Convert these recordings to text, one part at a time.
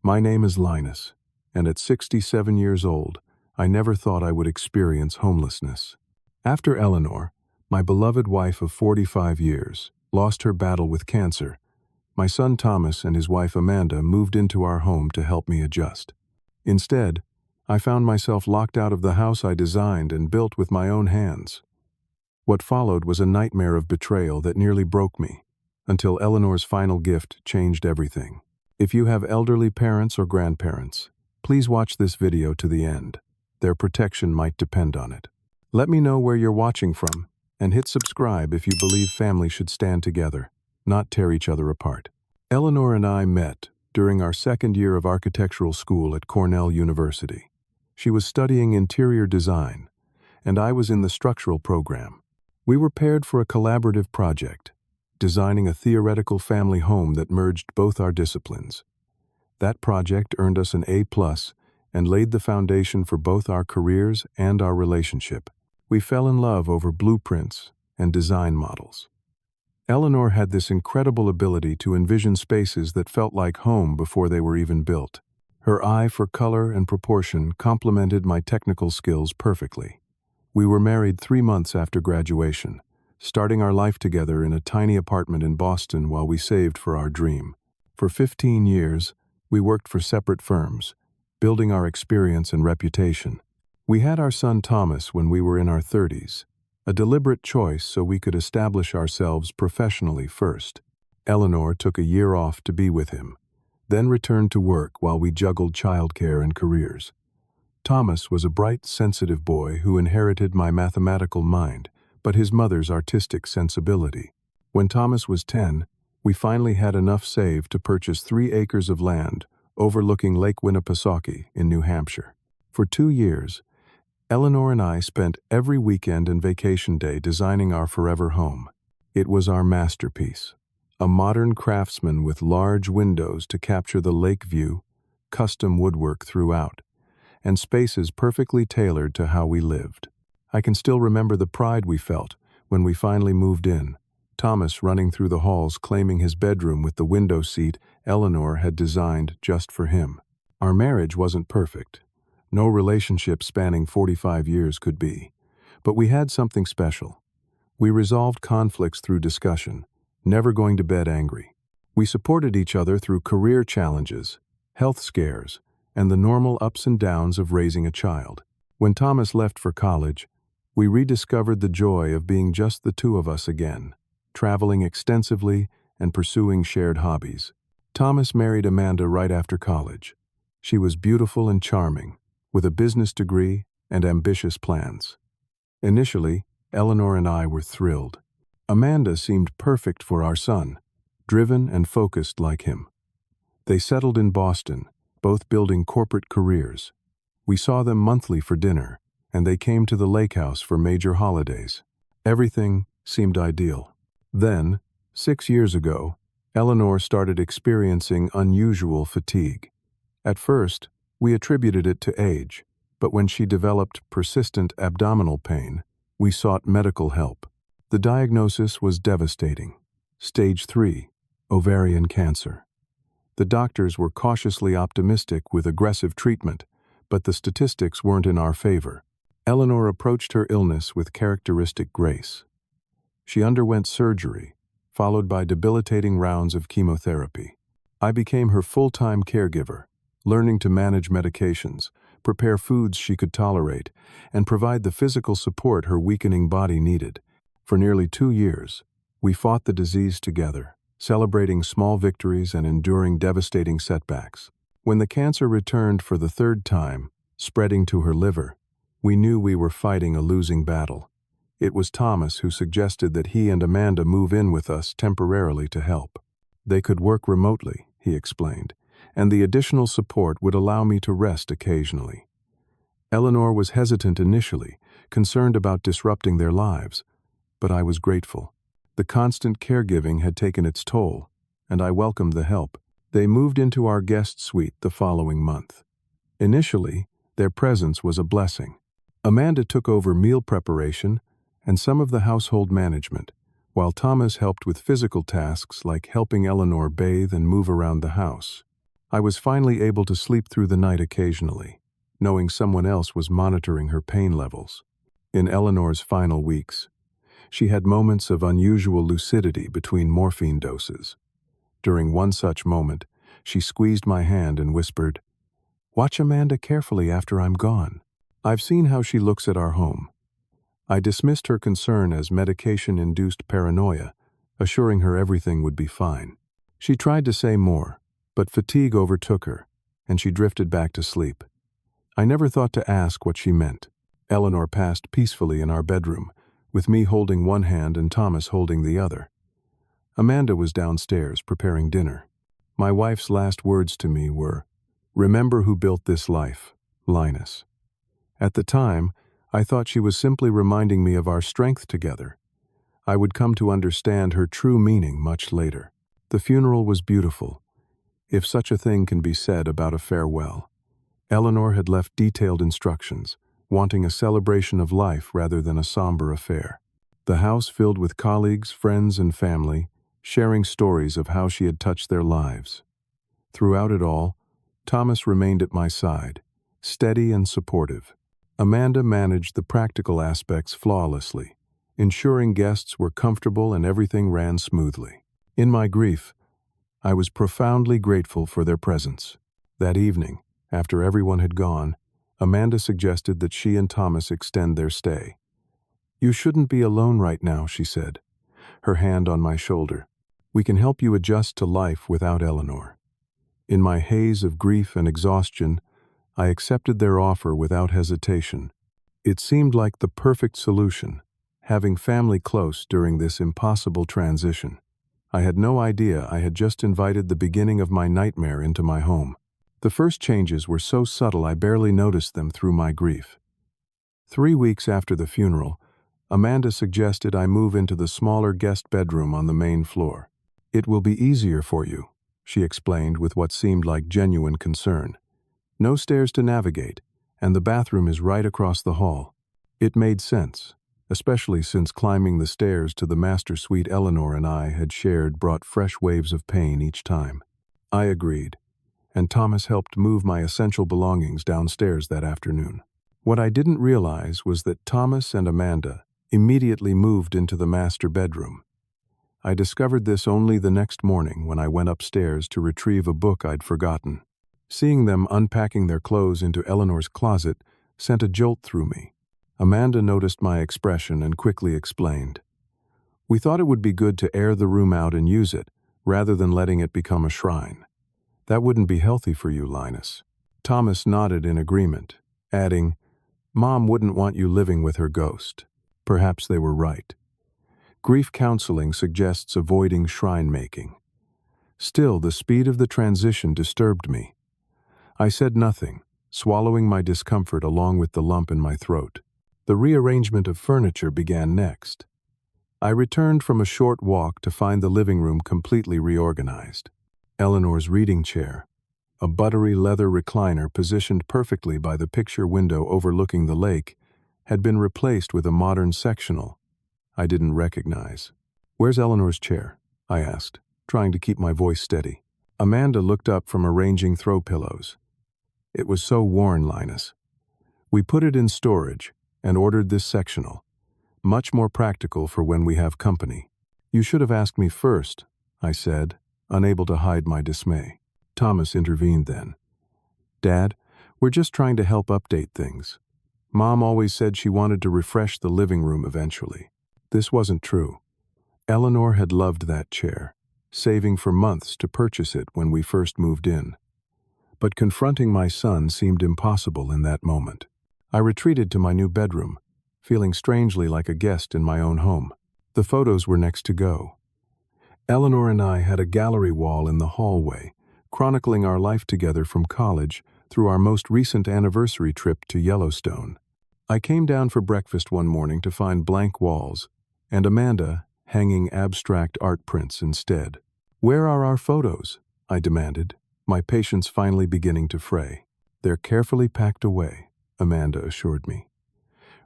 My name is Linus, and at 67 years old, I never thought I would experience homelessness. After Eleanor, my beloved wife of 45 years, lost her battle with cancer, my son Thomas and his wife Amanda moved into our home to help me adjust. Instead, I found myself locked out of the house I designed and built with my own hands. What followed was a nightmare of betrayal that nearly broke me, until Eleanor's final gift changed everything. If you have elderly parents or grandparents, please watch this video to the end. Their protection might depend on it. Let me know where you're watching from, and hit subscribe if you believe family should stand together, not tear each other apart. Eleanor and I met during our second year of architectural school at Cornell University. She was studying interior design, and I was in the structural program. We were paired for a collaborative project, designing a theoretical family home that merged both our disciplines. That project earned us an A+ and laid the foundation for both our careers and our relationship. We fell in love over blueprints and design models. Eleanor had this incredible ability to envision spaces that felt like home before they were even built. Her eye for color and proportion complemented my technical skills perfectly. We were married 3 months after graduation, starting our life together in a tiny apartment in Boston while we saved for our dream. For 15 years, we worked for separate firms, building our experience and reputation. We had our son Thomas when we were in our 30s, a deliberate choice so we could establish ourselves professionally first. Eleanor took a year off to be with him, then returned to work while we juggled childcare and careers. Thomas was a bright, sensitive boy who inherited my mathematical mind, but his mother's artistic sensibility. When Thomas was 10, we finally had enough saved to purchase 3 acres of land overlooking Lake Winnipesaukee in New Hampshire. For 2 years, Eleanor and I spent every weekend and vacation day designing our forever home. It was our masterpiece, a modern craftsman with large windows to capture the lake view, custom woodwork throughout, and spaces perfectly tailored to how we lived. I can still remember the pride we felt when we finally moved in, Thomas running through the halls claiming his bedroom with the window seat Eleanor had designed just for him. Our marriage wasn't perfect. No relationship spanning 45 years could be. But we had something special. We resolved conflicts through discussion, never going to bed angry. We supported each other through career challenges, health scares, and the normal ups and downs of raising a child. When Thomas left for college, we rediscovered the joy of being just the two of us again, traveling extensively and pursuing shared hobbies. Thomas married Amanda right after college. She was beautiful and charming, with a business degree and ambitious plans. Initially, Eleanor and I were thrilled. Amanda seemed perfect for our son, driven and focused like him. They settled in Boston, both building corporate careers. We saw them monthly for dinner, and they came to the lake house for major holidays. Everything seemed ideal. Then, 6 years ago, Eleanor started experiencing unusual fatigue. At first, we attributed it to age, but when she developed persistent abdominal pain, we sought medical help. The diagnosis was devastating. Stage 3, ovarian cancer. The doctors were cautiously optimistic with aggressive treatment, but the statistics weren't in our favor. Eleanor approached her illness with characteristic grace. She underwent surgery, followed by debilitating rounds of chemotherapy. I became her full-time caregiver, learning to manage medications, prepare foods she could tolerate, and provide the physical support her weakening body needed. For nearly 2 years, we fought the disease together, celebrating small victories and enduring devastating setbacks. When the cancer returned for the 3rd time, spreading to her liver, we knew we were fighting a losing battle. It was Thomas who suggested that he and Amanda move in with us temporarily to help. They could work remotely, he explained, and the additional support would allow me to rest occasionally. Eleanor was hesitant initially, concerned about disrupting their lives, but I was grateful. The constant caregiving had taken its toll, and I welcomed the help. They moved into our guest suite the following month. Initially, their presence was a blessing. Amanda took over meal preparation and some of the household management, while Thomas helped with physical tasks like helping Eleanor bathe and move around the house. I was finally able to sleep through the night occasionally, knowing someone else was monitoring her pain levels. In Eleanor's final weeks, she had moments of unusual lucidity between morphine doses. During one such moment, she squeezed my hand and whispered, "Watch Amanda carefully after I'm gone. I've seen how she looks at our home." I dismissed her concern as medication-induced paranoia, assuring her everything would be fine. She tried to say more, but fatigue overtook her, and she drifted back to sleep. I never thought to ask what she meant. Eleanor passed peacefully in our bedroom, with me holding one hand and Thomas holding the other. Amanda was downstairs preparing dinner. My wife's last words to me were, "Remember who built this life, Linus." At the time, I thought she was simply reminding me of our strength together. I would come to understand her true meaning much later. The funeral was beautiful, if such a thing can be said about a farewell. Eleanor had left detailed instructions, wanting a celebration of life rather than a somber affair. The house filled with colleagues, friends, and family, sharing stories of how she had touched their lives. Throughout it all, Thomas remained at my side, steady and supportive. Amanda managed the practical aspects flawlessly, ensuring guests were comfortable and everything ran smoothly. In my grief, I was profoundly grateful for their presence. That evening, after everyone had gone, Amanda suggested that she and Thomas extend their stay. "You shouldn't be alone right now," she said, her hand on my shoulder. "We can help you adjust to life without Eleanor." In my haze of grief and exhaustion, I accepted their offer without hesitation. It seemed like the perfect solution, having family close during this impossible transition. I had no idea I had just invited the beginning of my nightmare into my home. The first changes were so subtle I barely noticed them through my grief. 3 weeks after the funeral, Amanda suggested I move into the smaller guest bedroom on the main floor. "It will be easier for you," she explained with what seemed like genuine concern. "No stairs to navigate, and the bathroom is right across the hall." It made sense, especially since climbing the stairs to the master suite Eleanor and I had shared brought fresh waves of pain each time. I agreed, and Thomas helped move my essential belongings downstairs that afternoon. What I didn't realize was that Thomas and Amanda immediately moved into the master bedroom. I discovered this only the next morning when I went upstairs to retrieve a book I'd forgotten. Seeing them unpacking their clothes into Eleanor's closet sent a jolt through me. Amanda noticed my expression and quickly explained, "We thought it would be good to air the room out and use it, rather than letting it become a shrine. That wouldn't be healthy for you, Linus." Thomas nodded in agreement, adding, "Mom wouldn't want you living with her ghost." Perhaps they were right. Grief counseling suggests avoiding shrine making. Still, the speed of the transition disturbed me. I said nothing, swallowing my discomfort along with the lump in my throat. The rearrangement of furniture began next. I returned from a short walk to find the living room completely reorganized. Eleanor's reading chair, a buttery leather recliner positioned perfectly by the picture window overlooking the lake, had been replaced with a modern sectional I didn't recognize. "Where's Eleanor's chair?" I asked, trying to keep my voice steady. Amanda looked up from arranging throw pillows. "It was so worn, Linus. We put it in storage and ordered this sectional. Much more practical for when we have company." "You should have asked me first," I said, unable to hide my dismay. Thomas intervened then. "Dad, we're just trying to help update things. Mom always said she wanted to refresh the living room eventually." This wasn't true. Eleanor had loved that chair, saving for months to purchase it when we first moved in. But confronting my son seemed impossible in that moment. I retreated to my new bedroom, feeling strangely like a guest in my own home. The photos were next to go. Eleanor and I had a gallery wall in the hallway, chronicling our life together from college through our most recent anniversary trip to Yellowstone. I came down for breakfast one morning to find blank walls, and Amanda hanging abstract art prints instead. "Where are our photos?" I demanded, my patience finally beginning to fray. "They're carefully packed away," Amanda assured me.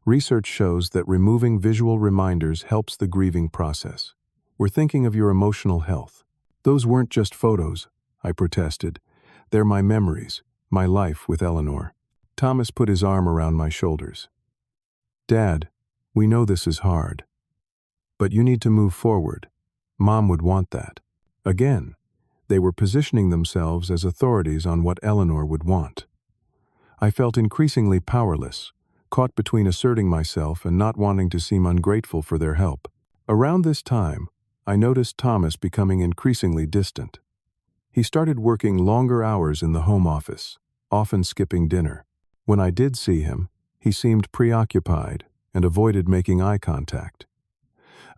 "Research shows that removing visual reminders helps the grieving process. We're thinking of your emotional health." "Those weren't just photos," I protested. They're my memories, my life with Eleanor. Thomas put his arm around my shoulders. Dad, we know this is hard. But you need to move forward. Mom would want that. Again, they were positioning themselves as authorities on what Eleanor would want. I felt increasingly powerless, caught between asserting myself and not wanting to seem ungrateful for their help. Around this time, I noticed Thomas becoming increasingly distant. He started working longer hours in the home office, often skipping dinner. When I did see him, he seemed preoccupied and avoided making eye contact.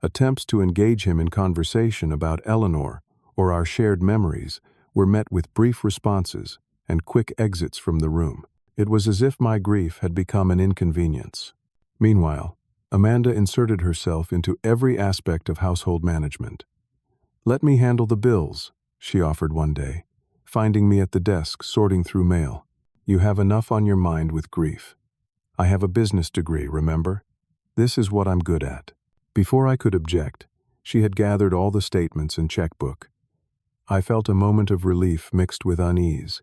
Attempts to engage him in conversation about Eleanor or our shared memories were met with brief responses and quick exits from the room. It was as if my grief had become an inconvenience. Meanwhile, Amanda inserted herself into every aspect of household management. "Let me handle the bills," she offered one day, finding me at the desk sorting through mail. "You have enough on your mind with grief. I have a business degree, remember? This is what I'm good at." Before I could object, she had gathered all the statements and checkbook. I felt a moment of relief mixed with unease.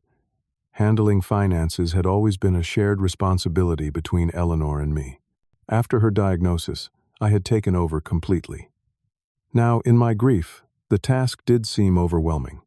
Handling finances had always been a shared responsibility between Eleanor and me. After her diagnosis, I had taken over completely. Now, in my grief, the task did seem overwhelming.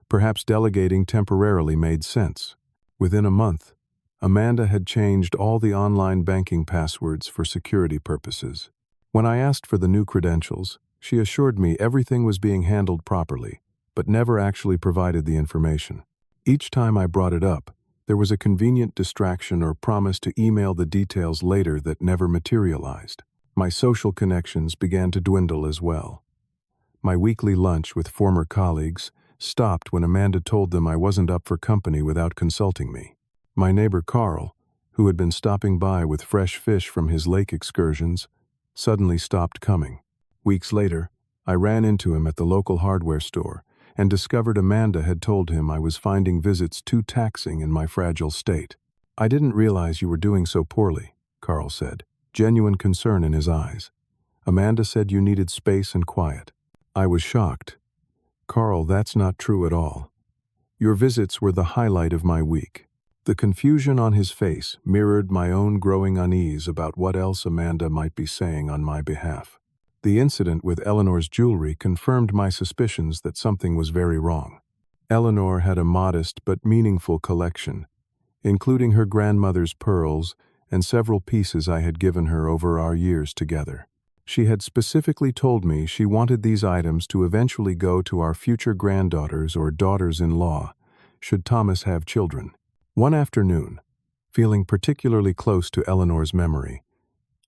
Perhaps delegating temporarily made sense. Within a month, Amanda had changed all the online banking passwords for security purposes. When I asked for the new credentials, she assured me everything was being handled properly, but never actually provided the information. Each time I brought it up, there was a convenient distraction or promise to email the details later that never materialized. My social connections began to dwindle as well. My weekly lunch with former colleagues stopped when Amanda told them I wasn't up for company without consulting me. My neighbor Carl, who had been stopping by with fresh fish from his lake excursions, suddenly stopped coming. Weeks later, I ran into him at the local hardware store and discovered Amanda had told him I was finding visits too taxing in my fragile state. "I didn't realize you were doing so poorly," Carl said, genuine concern in his eyes. "Amanda said you needed space and quiet." I was shocked. "Carl, that's not true at all. Your visits were the highlight of my week." The confusion on his face mirrored my own growing unease about what else Amanda might be saying on my behalf. The incident with Eleanor's jewelry confirmed my suspicions that something was very wrong. Eleanor had a modest but meaningful collection, including her grandmother's pearls and several pieces I had given her over our years together. She had specifically told me she wanted these items to eventually go to our future granddaughters or daughters-in-law, should Thomas have children. One afternoon, feeling particularly close to Eleanor's memory,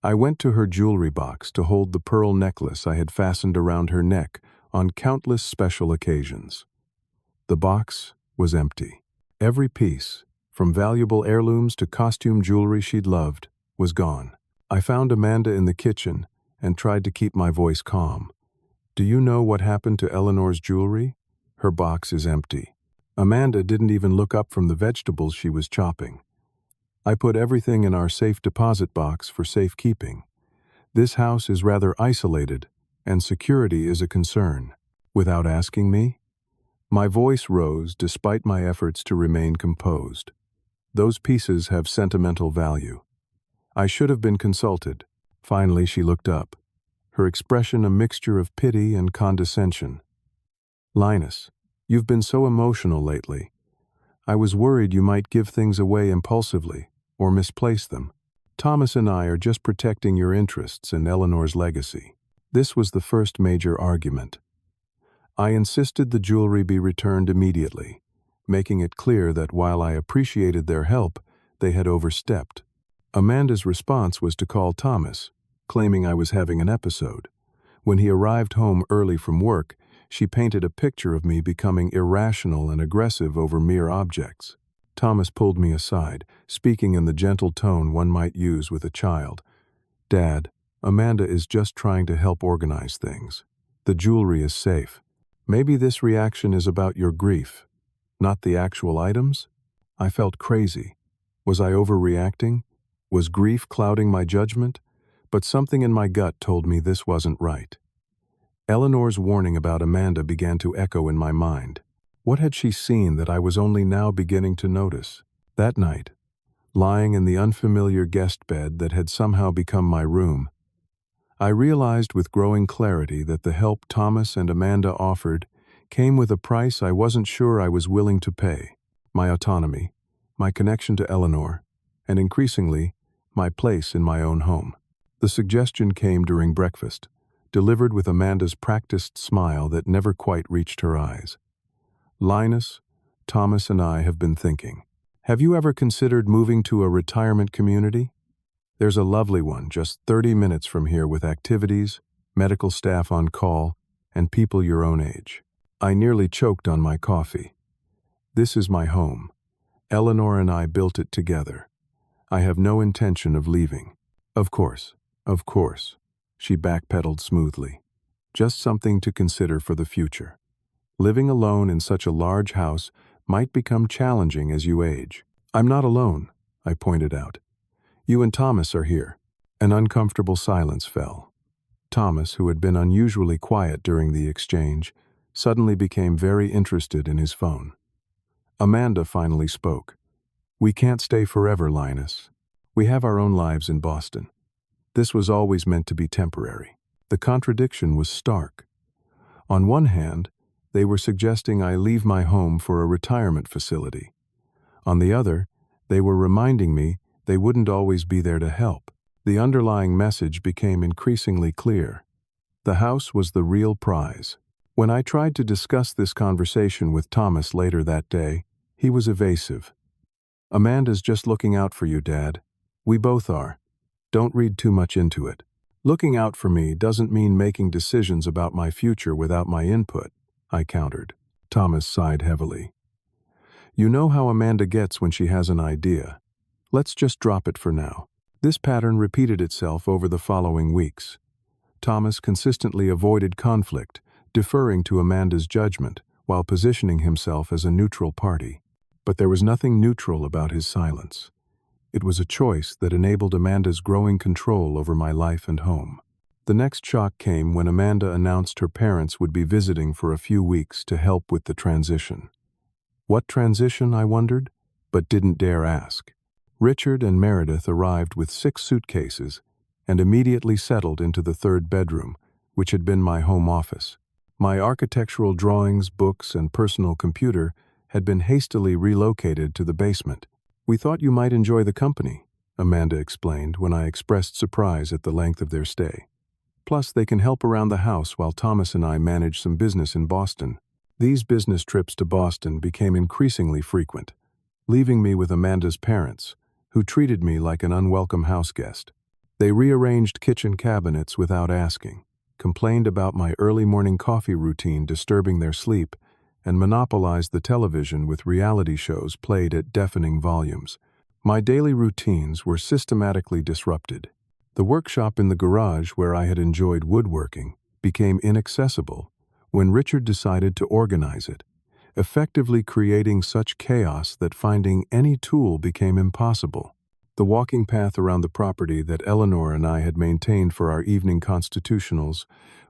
I went to her jewelry box to hold the pearl necklace I had fastened around her neck on countless special occasions. The box was empty. Every piece, from valuable heirlooms to costume jewelry she'd loved, was gone. I found Amanda in the kitchen and tried to keep my voice calm. "Do you know what happened to Eleanor's jewelry? Her box is empty." Amanda didn't even look up from the vegetables she was chopping. "I put everything in our safe deposit box for safekeeping. This house is rather isolated, and security is a concern." Without asking me, my voice rose despite my efforts to remain composed. "Those pieces have sentimental value. I should have been consulted." Finally, she looked up, her expression a mixture of pity and condescension. "Linus, you've been so emotional lately. I was worried you might give things away impulsively or misplace them. Thomas and I are just protecting your interests and Eleanor's legacy." This was the first major argument. I insisted the jewelry be returned immediately, making it clear that while I appreciated their help, they had overstepped. Amanda's response was to call Thomas, claiming I was having an episode. When he arrived home early from work, she painted a picture of me becoming irrational and aggressive over mere objects. Thomas pulled me aside, speaking in the gentle tone one might use with a child. "Dad, Amanda is just trying to help organize things. The jewelry is safe. Maybe this reaction is about your grief, not the actual items?" I felt crazy. Was I overreacting? Was grief clouding my judgment? But something in my gut told me this wasn't right. Eleanor's warning about Amanda began to echo in my mind. What had she seen that I was only now beginning to notice? That night, lying in the unfamiliar guest bed that had somehow become my room, I realized with growing clarity that the help Thomas and Amanda offered came with a price I wasn't sure I was willing to pay: my autonomy, my connection to Eleanor, and increasingly, my place in my own home. The suggestion came during breakfast, delivered with Amanda's practiced smile that never quite reached her eyes. "Linus, Thomas and I have been thinking. Have you ever considered moving to a retirement community? There's a lovely one just 30 minutes from here with activities, medical staff on call, and people your own age." I nearly choked on my coffee. This is my home. Eleanor and I built it together. I have no intention of leaving. Of course, she backpedaled smoothly. Just something to consider for the future. Living alone in such a large house might become challenging as you age. "I'm not alone," I pointed out. "You and Thomas are here." An uncomfortable silence fell. Thomas, who had been unusually quiet during the exchange, suddenly became very interested in his phone. Amanda finally spoke. "We can't stay forever, Linus. We have our own lives in Boston. This was always meant to be temporary." The contradiction was stark. On one hand, they were suggesting I leave my home for a retirement facility. On the other, they were reminding me they wouldn't always be there to help. The underlying message became increasingly clear. The house was the real prize. When I tried to discuss this conversation with Thomas later that day, he was evasive. "Amanda's just looking out for you, Dad. We both are. Don't read too much into it." "Looking out for me doesn't mean making decisions about my future without my input," I countered. Thomas sighed heavily. "You know how Amanda gets when she has an idea. Let's just drop it for now." This pattern repeated itself over the following weeks. Thomas consistently avoided conflict, deferring to Amanda's judgment while positioning himself as a neutral party. But there was nothing neutral about his silence. It was a choice that enabled Amanda's growing control over my life and home. The next shock came when Amanda announced her parents would be visiting for a few weeks to help with the transition. What transition, I wondered, but didn't dare ask. Richard and Meredith arrived with 6 suitcases and immediately settled into the 3rd bedroom, which had been my home office. My architectural drawings, books, and personal computer had been hastily relocated to the basement. "We thought you might enjoy the company," Amanda explained when I expressed surprise at the length of their stay. "Plus, they can help around the house while Thomas and I manage some business in Boston." These business trips to Boston became increasingly frequent, leaving me with Amanda's parents, who treated me like an unwelcome houseguest. They rearranged kitchen cabinets without asking, complained about my early morning coffee routine disturbing their sleep, and monopolized the television with reality shows played at deafening volumes. My daily routines were systematically disrupted. The workshop in the garage where I had enjoyed woodworking became inaccessible when Richard decided to organize it, effectively creating such chaos that finding any tool became impossible. The walking path around the property that Eleanor and I had maintained for our evening constitutionals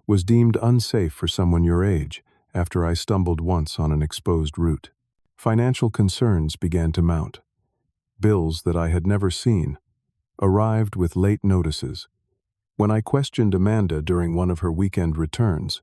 was deemed unsafe for someone your age after I stumbled once on an exposed route. Financial concerns began to mount. Bills that I had never seen arrived with late notices. When I questioned Amanda during one of her weekend returns,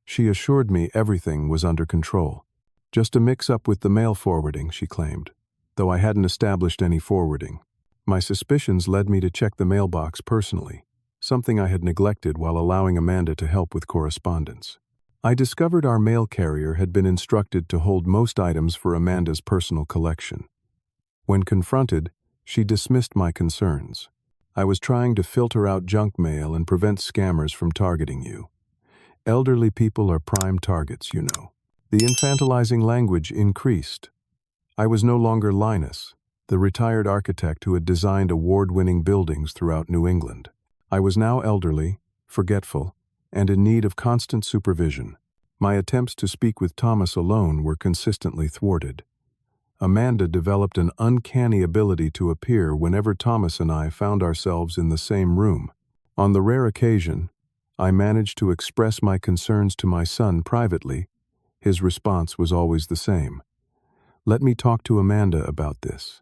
she assured me everything was under control. "Just a mix-up with the mail forwarding," she claimed, though I hadn't established any forwarding. My suspicions led me to check the mailbox personally, something I had neglected while allowing Amanda to help with correspondence. I discovered our mail carrier had been instructed to hold most items for Amanda's personal collection. When confronted, she dismissed my concerns. "I was trying to filter out junk mail and prevent scammers from targeting you. Elderly people are prime targets, you know." The infantilizing language increased. I was no longer Linus, the retired architect who had designed award-winning buildings throughout New England. I was now elderly, forgetful, and in need of constant supervision. My attempts to speak with Thomas alone were consistently thwarted. Amanda developed an uncanny ability to appear whenever Thomas and I found ourselves in the same room. On the rare occasion, I managed to express my concerns to my son privately. His response was always the same. Let me talk to Amanda about this.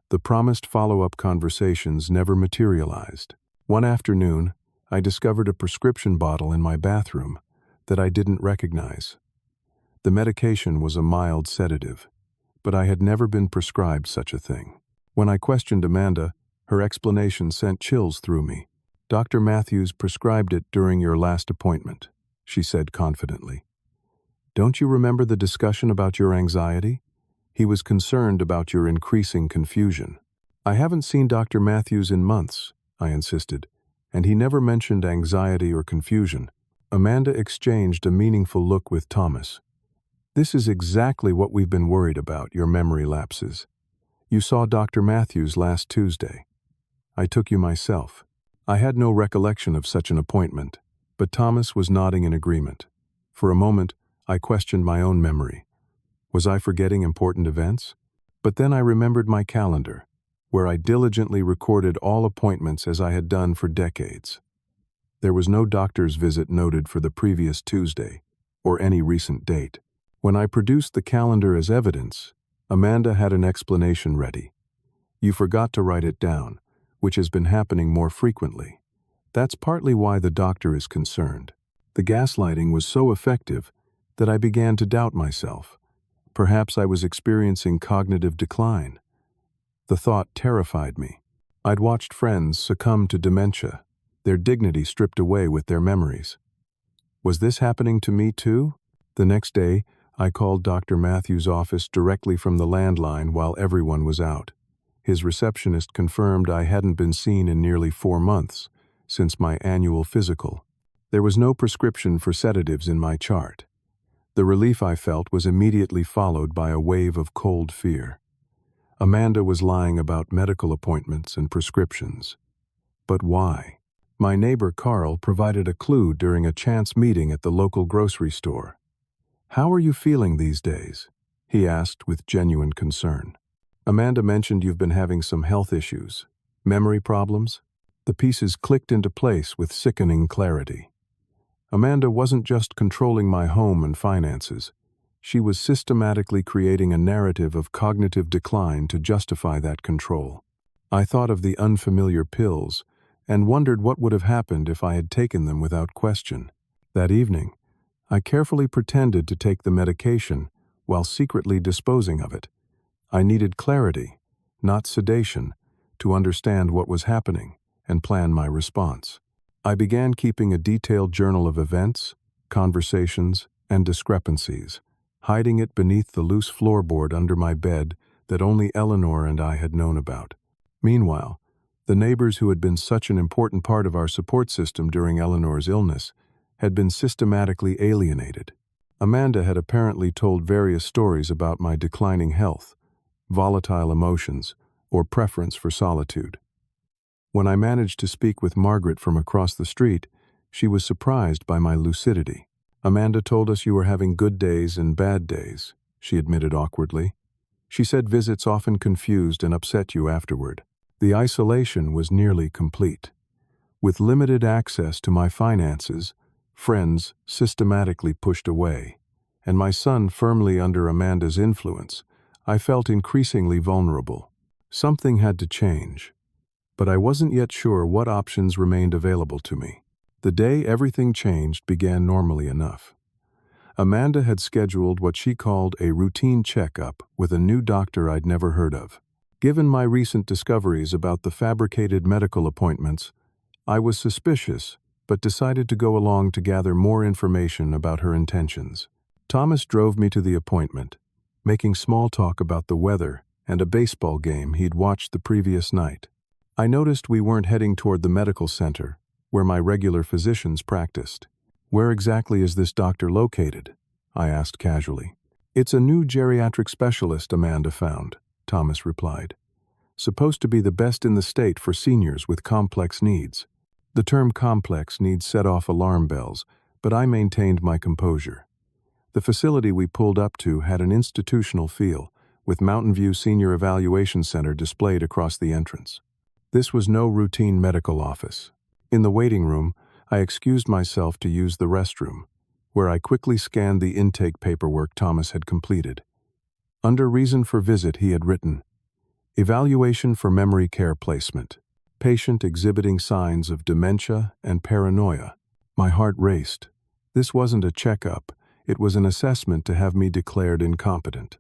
The promised follow-up conversations never materialized. One afternoon, I discovered a prescription bottle in my bathroom that I didn't recognize. The medication was a mild sedative, but I had never been prescribed such a thing. When I questioned Amanda, her explanation sent chills through me. Dr. Matthews prescribed it during your last appointment, she said confidently. Don't you remember the discussion about your anxiety? He was concerned about your increasing confusion. I haven't seen Dr. Matthews in months, I insisted, and he never mentioned anxiety or confusion. Amanda exchanged a meaningful look with Thomas. This is exactly what we've been worried about, your memory lapses. You saw Dr. Matthews last Tuesday. I took you myself. I had no recollection of such an appointment, but Thomas was nodding in agreement. For a moment, I questioned my own memory. Was I forgetting important events? But then I remembered my calendar, where I diligently recorded all appointments as I had done for decades. There was no doctor's visit noted for the previous Tuesday, or any recent date. When I produced the calendar as evidence, Amanda had an explanation ready. You forgot to write it down, which has been happening more frequently. That's partly why the doctor is concerned. The gaslighting was so effective that I began to doubt myself. Perhaps I was experiencing cognitive decline. The thought terrified me. I'd watched friends succumb to dementia, their dignity stripped away with their memories. Was this happening to me too? The next day, I called Dr. Matthews' office directly from the landline while everyone was out. His receptionist confirmed I hadn't been seen in nearly 4 months, since my annual physical. There was no prescription for sedatives in my chart. The relief I felt was immediately followed by a wave of cold fear. Amanda was lying about medical appointments and prescriptions. But why? My neighbor Carl provided a clue during a chance meeting at the local grocery store. How are you feeling these days? He asked with genuine concern. Amanda mentioned you've been having some health issues. Memory problems? The pieces clicked into place with sickening clarity. Amanda wasn't just controlling my home and finances. She was systematically creating a narrative of cognitive decline to justify that control. I thought of the unfamiliar pills and wondered what would have happened if I had taken them without question. That evening, I carefully pretended to take the medication while secretly disposing of it. I needed clarity, not sedation, to understand what was happening and plan my response. I began keeping a detailed journal of events, conversations, and discrepancies, hiding it beneath the loose floorboard under my bed that only Eleanor and I had known about. Meanwhile, the neighbors who had been such an important part of our support system during Eleanor's illness had been systematically alienated. Amanda had apparently told various stories about my declining health, volatile emotions, or preference for solitude. When I managed to speak with Margaret from across the street, she was surprised by my lucidity. Amanda told us you were having good days and bad days, she admitted awkwardly. She said visits often confused and upset you afterward. The isolation was nearly complete. With limited access to my finances, friends systematically pushed away, and my son firmly under Amanda's influence, I felt increasingly vulnerable. Something had to change, but I wasn't yet sure what options remained available to me. The day everything changed began normally enough. Amanda had scheduled what she called a routine checkup with a new doctor I'd never heard of. Given my recent discoveries about the fabricated medical appointments, I was suspicious, but decided to go along to gather more information about her intentions. Thomas drove me to the appointment, making small talk about the weather and a baseball game he'd watched the previous night. I noticed we weren't heading toward the medical center, where my regular physicians practiced. Where exactly is this doctor located? I asked casually. It's a new geriatric specialist Amanda found, Thomas replied. Supposed to be the best in the state for seniors with complex needs. The term complex needs set off alarm bells, but I maintained my composure. The facility we pulled up to had an institutional feel, with Mountain View Senior Evaluation Center displayed across the entrance. This was no routine medical office. In the waiting room, I excused myself to use the restroom, where I quickly scanned the intake paperwork Thomas had completed. Under reason for visit, he had written, "Evaluation for memory care placement. Patient exhibiting signs of dementia and paranoia." My heart raced. This wasn't a checkup, it was an assessment to have me declared incompetent.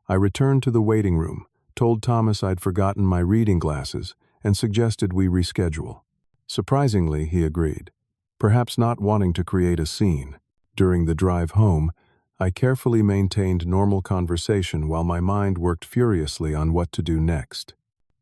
I returned to the waiting room, told Thomas I'd forgotten my reading glasses, and suggested we reschedule. Surprisingly, he agreed, perhaps not wanting to create a scene. During the drive home, I carefully maintained normal conversation while my mind worked furiously on what to do next.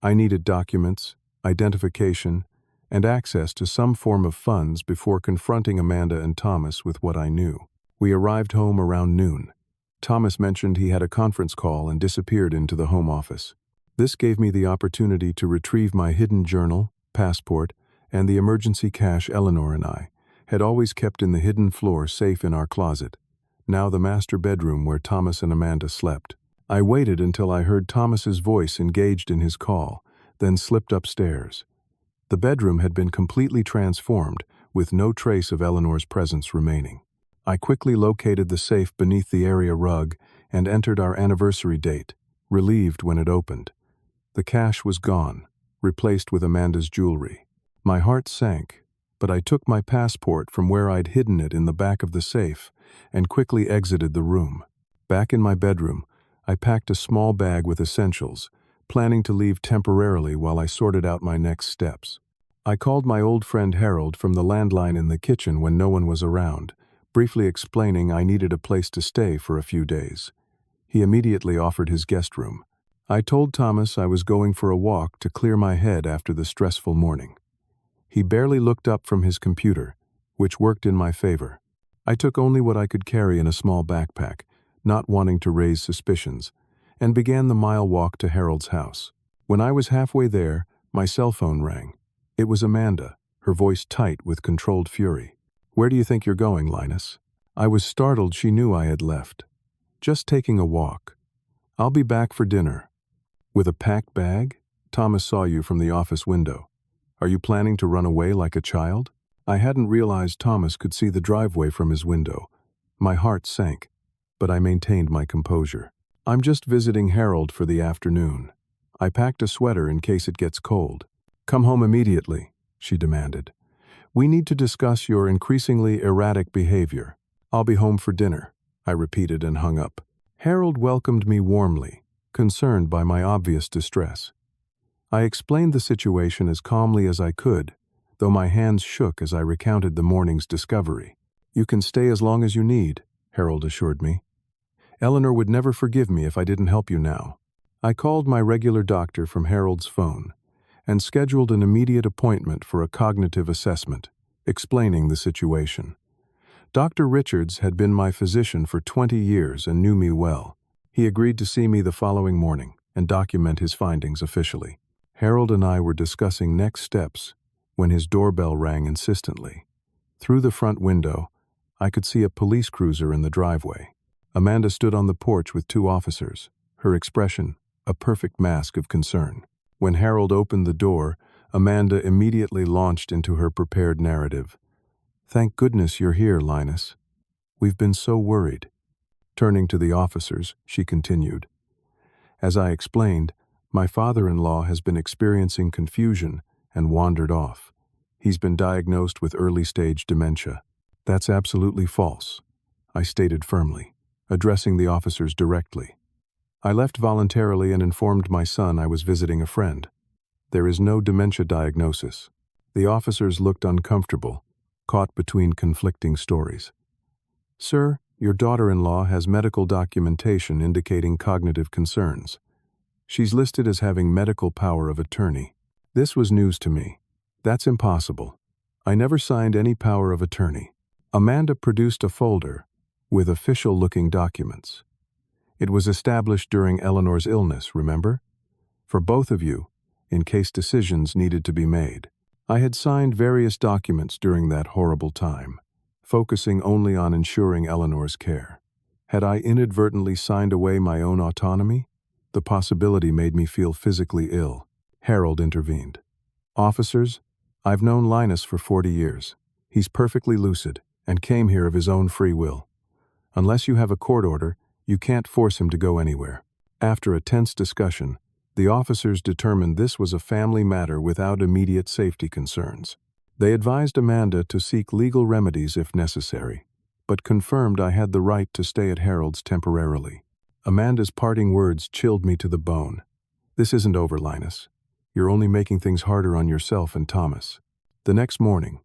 I needed documents, identification, and access to some form of funds before confronting Amanda and Thomas with what I knew. We arrived home around noon. Thomas mentioned he had a conference call and disappeared into the home office. This gave me the opportunity to retrieve my hidden journal, passport, and the emergency cash Eleanor and I had always kept in the hidden floor safe in our closet, now the master bedroom where Thomas and Amanda slept. I waited until I heard Thomas's voice engaged in his call, then slipped upstairs. The bedroom had been completely transformed, with no trace of Eleanor's presence remaining. I quickly located the safe beneath the area rug and entered our anniversary date, relieved when it opened. The cash was gone, replaced with Amanda's jewelry. My heart sank, but I took my passport from where I'd hidden it in the back of the safe and quickly exited the room. Back in my bedroom, I packed a small bag with essentials, planning to leave temporarily while I sorted out my next steps. I called my old friend Harold from the landline in the kitchen when no one was around, briefly explaining I needed a place to stay for a few days. He immediately offered his guest room. I told Thomas I was going for a walk to clear my head after the stressful morning. He barely looked up from his computer, which worked in my favor. I took only what I could carry in a small backpack, not wanting to raise suspicions, and began the mile walk to Harold's house. When I was halfway there, my cell phone rang. It was Amanda, her voice tight with controlled fury. "Where do you think you're going, Linus?" I was startled she knew I had left. "Just taking a walk. I'll be back for dinner." "With a packed bag? Thomas saw you from the office window. Are you planning to run away like a child?" I hadn't realized Thomas could see the driveway from his window. My heart sank, but I maintained my composure. "I'm just visiting Harold for the afternoon. I packed a sweater in case it gets cold." "Come home immediately," she demanded. "We need to discuss your increasingly erratic behavior." "I'll be home for dinner," I repeated and hung up. Harold welcomed me warmly, concerned by my obvious distress. I explained the situation as calmly as I could, though my hands shook as I recounted the morning's discovery. "You can stay as long as you need," Harold assured me. "Eleanor would never forgive me if I didn't help you now." I called my regular doctor from Harold's phone and scheduled an immediate appointment for a cognitive assessment, explaining the situation. Dr. Richards had been my physician for 20 years and knew me well. He agreed to see me the following morning and document his findings officially. Harold and I were discussing next steps when his doorbell rang insistently. Through the front window, I could see a police cruiser in the driveway. Amanda stood on the porch with 2 officers, her expression a perfect mask of concern. When Harold opened the door, Amanda immediately launched into her prepared narrative. "Thank goodness you're here, Linus. We've been so worried." Turning to the officers, she continued, "As I explained, my father-in-law has been experiencing confusion and wandered off. He's been diagnosed with early-stage dementia." "That's absolutely false," I stated firmly, addressing the officers directly. "I left voluntarily and informed my son I was visiting a friend. There is no dementia diagnosis." The officers looked uncomfortable, caught between conflicting stories. "Sir, your daughter-in-law has medical documentation indicating cognitive concerns. She's listed as having medical power of attorney." This was news to me. "That's impossible. I never signed any power of attorney." Amanda produced a folder with official-looking documents. "It was established during Eleanor's illness, remember? For both of you, in case decisions needed to be made." I had signed various documents during that horrible time, focusing only on ensuring Eleanor's care. Had I inadvertently signed away my own autonomy? The possibility made me feel physically ill. Harold intervened. "Officers, I've known Linus for 40 years. He's perfectly lucid. and came here of his own free will. Unless you have a court order, you can't force him to go anywhere. After a tense discussion, the officers determined this was a family matter without immediate safety concerns. They advised Amanda to seek legal remedies if necessary, but confirmed I had the right to stay at Harold's temporarily. Amanda's parting words chilled me to the bone. This isn't over, Linus. You're only making things harder on yourself and Thomas. The next morning,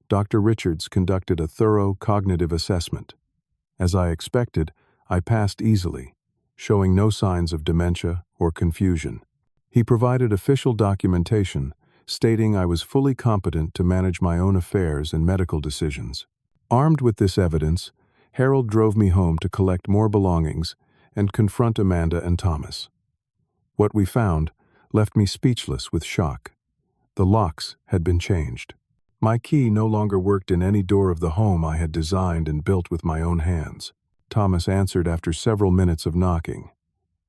Dr. Richards conducted a thorough cognitive assessment. As I expected, I passed easily, showing no signs of dementia or confusion. He provided official documentation stating I was fully competent to manage my own affairs and medical decisions. Armed with this evidence, Harold drove me home to collect more belongings and confront Amanda and Thomas. What we found left me speechless with shock. The locks had been changed. My key no longer worked in any door of the home I had designed and built with my own hands. Thomas answered after several minutes of knocking.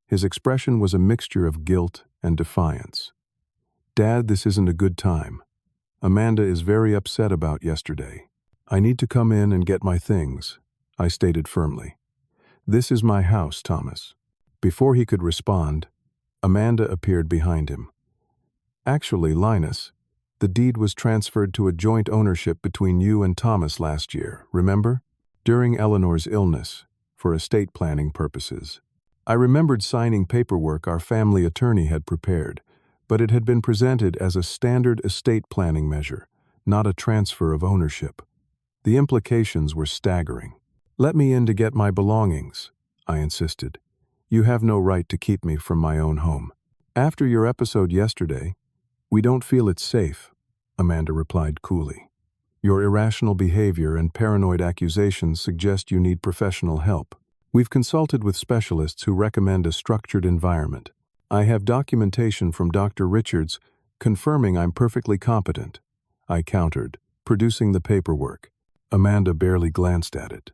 His expression was a mixture of guilt and defiance. "Dad, this isn't a good time. Amanda is very upset about yesterday. I need to come in and get my things," I stated firmly. "This is my house, Thomas." Before he could respond, Amanda appeared behind him. "Actually, Linus, the deed was transferred to a joint ownership between you and Thomas last year, remember? During Eleanor's illness, for estate planning purposes. I remembered signing paperwork our family attorney had prepared, but it had been presented as a standard estate planning measure, not a transfer of ownership. The implications were staggering. "Let me in to get my belongings," I insisted. "You have no right to keep me from my own home." "After your episode yesterday, we don't feel it's safe," Amanda replied coolly. "Your irrational behavior and paranoid accusations suggest you need professional help. We've consulted with specialists who recommend a structured environment. I have documentation from Dr. Richards confirming I'm perfectly competent," I countered, producing the paperwork. Amanda barely glanced at it.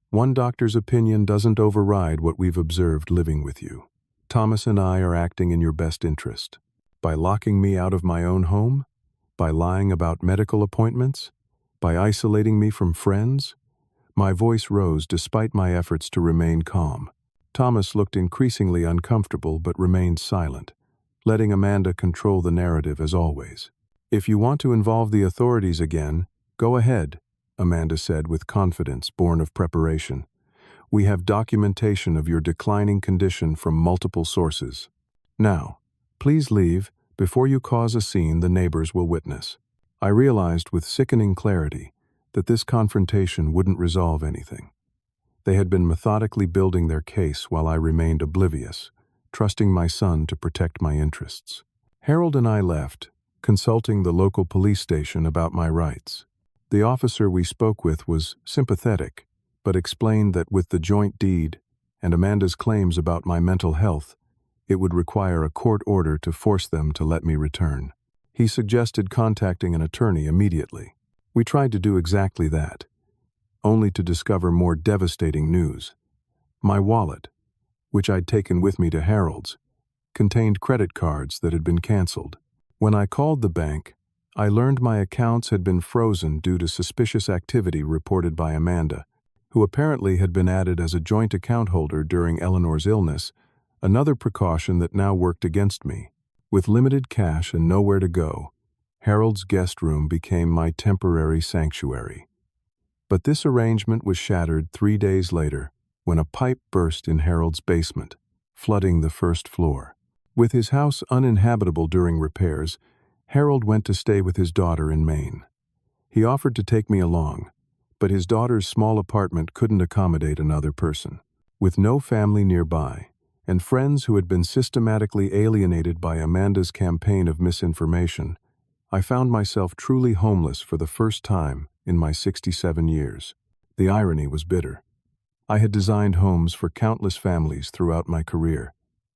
"One doctor's opinion doesn't override what we've observed living with you. Thomas and I are acting in your best interest. By locking me out of my own home? By lying about medical appointments? By isolating me from friends?" My voice rose despite my efforts to remain calm. Thomas looked increasingly uncomfortable but remained silent, letting Amanda control the narrative as always. "If you want to involve the authorities again, go ahead," Amanda said with confidence born of preparation. "We have documentation of your declining condition from multiple sources. Now, please leave before you cause a scene the neighbors will witness." I realized with sickening clarity that this confrontation wouldn't resolve anything. They had been methodically building their case while I remained oblivious, trusting my son to protect my interests. Harold and I left, consulting the local police station about my rights. The officer we spoke with was sympathetic, but explained that with the joint deed and Amanda's claims about my mental health, it would require a court order to force them to let me return. He suggested contacting an attorney immediately. We tried to do exactly that, only to discover more devastating news. My wallet, which I'd taken with me to Harold's, contained credit cards that had been canceled. When I called the bank, I learned my accounts had been frozen due to suspicious activity reported by Amanda, who apparently had been added as a joint account holder during Eleanor's illness, another precaution that now worked against me. With limited cash and nowhere to go, Harold's guest room became my temporary sanctuary. But this arrangement was shattered 3 days later when a pipe burst in Harold's basement, flooding the first floor. With his house uninhabitable during repairs, Harold went to stay with his daughter in Maine. He offered to take me along, but his daughter's small apartment couldn't accommodate another person. With no family nearby, and friends who had been systematically alienated by Amanda's campaign of misinformation, I found myself truly homeless for the first time in my 67 years. The irony was bitter. I had designed homes for countless families throughout my career,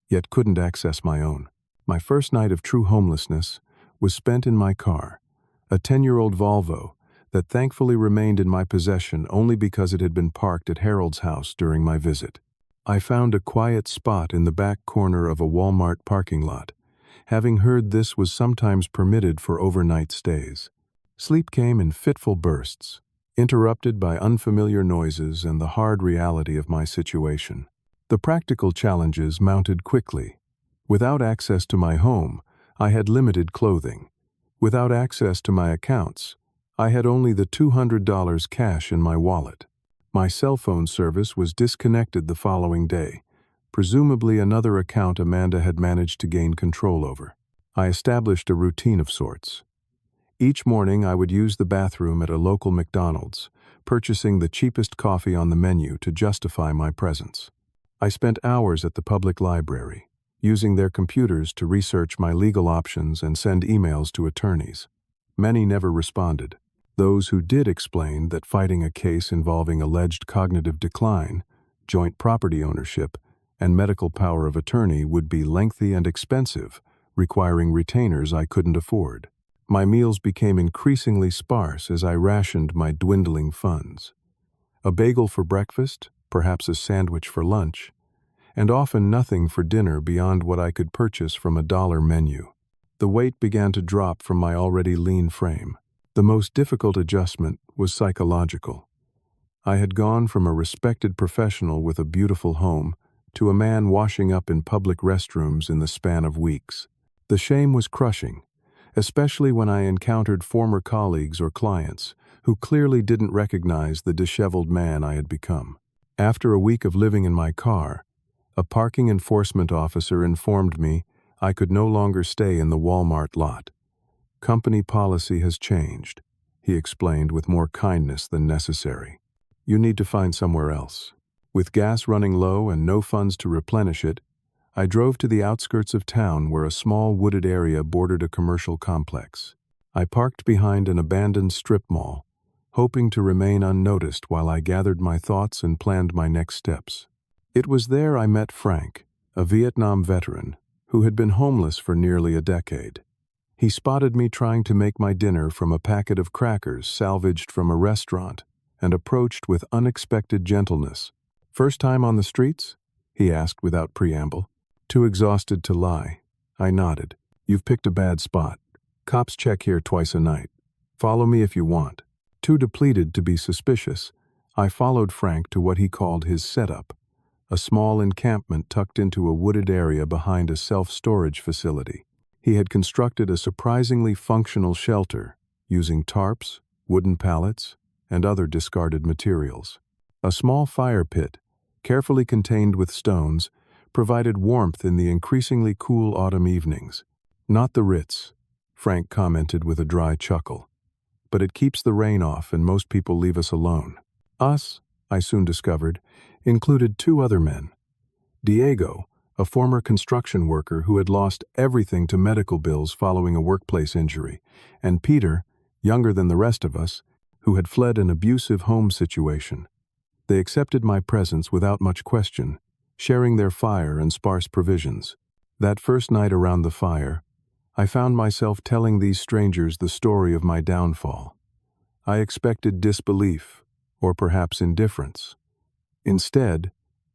yet couldn't access my own. My first night of true homelessness was spent in my car, a 10-year-old Volvo that thankfully remained in my possession only because it had been parked at Harold's house during my visit. I found a quiet spot in the back corner of a Walmart parking lot, having heard this was sometimes permitted for overnight stays. Sleep came in fitful bursts, interrupted by unfamiliar noises and the hard reality of my situation. The practical challenges mounted quickly. Without access to my home, I had limited clothing. Without access to my accounts, I had only the $200 cash in my wallet. My cell phone service was disconnected the following day, presumably another account Amanda had managed to gain control over. I established a routine of sorts. Each morning I would use the bathroom at a local McDonald's, purchasing the cheapest coffee on the menu to justify my presence. I spent hours at the public library, using their computers to research my legal options and send emails to attorneys. Many never responded. Those who did explained that fighting a case involving alleged cognitive decline, joint property ownership, and medical power of attorney would be lengthy and expensive, requiring retainers I couldn't afford. My meals became increasingly sparse as I rationed my dwindling funds. A bagel for breakfast, perhaps a sandwich for lunch, and often nothing for dinner beyond what I could purchase from a dollar menu. The weight began to drop from my already lean frame. The most difficult adjustment was psychological. I had gone from a respected professional with a beautiful home to a man washing up in public restrooms in the span of weeks. The shame was crushing, especially when I encountered former colleagues or clients who clearly didn't recognize the disheveled man I had become. After a week of living in my car, a parking enforcement officer informed me I could no longer stay in the Walmart lot. "Company policy has changed," he explained with more kindness than necessary. "You need to find somewhere else." With gas running low and no funds to replenish it, I drove to the outskirts of town where a small wooded area bordered a commercial complex. I parked behind an abandoned strip mall, hoping to remain unnoticed while I gathered my thoughts and planned my next steps. It was there I met Frank, a Vietnam veteran who had been homeless for nearly a decade. He spotted me trying to make my dinner from a packet of crackers salvaged from a restaurant and approached with unexpected gentleness. "First time on the streets?" he asked without preamble. Too exhausted to lie, I nodded. "You've picked a bad spot. Cops check here twice a night. Follow me if you want." Too depleted to be suspicious, I followed Frank to what he called his setup, a small encampment tucked into a wooded area behind a self-storage facility. He had constructed a surprisingly functional shelter, using tarps, wooden pallets, and other discarded materials. A small fire pit, carefully contained with stones, provided warmth in the increasingly cool autumn evenings. "Not the Ritz," Frank commented with a dry chuckle. "But it keeps the rain off and most people leave us alone." Us, I soon discovered, included two other men. Diego, a former construction worker who had lost everything to medical bills following a workplace injury, and Peter, younger than the rest of us, who had fled an abusive home situation. They accepted my presence without much question, sharing their fire and sparse provisions. That first night around the fire, I found myself telling these strangers the story of my downfall. I expected disbelief, or perhaps indifference. Instead,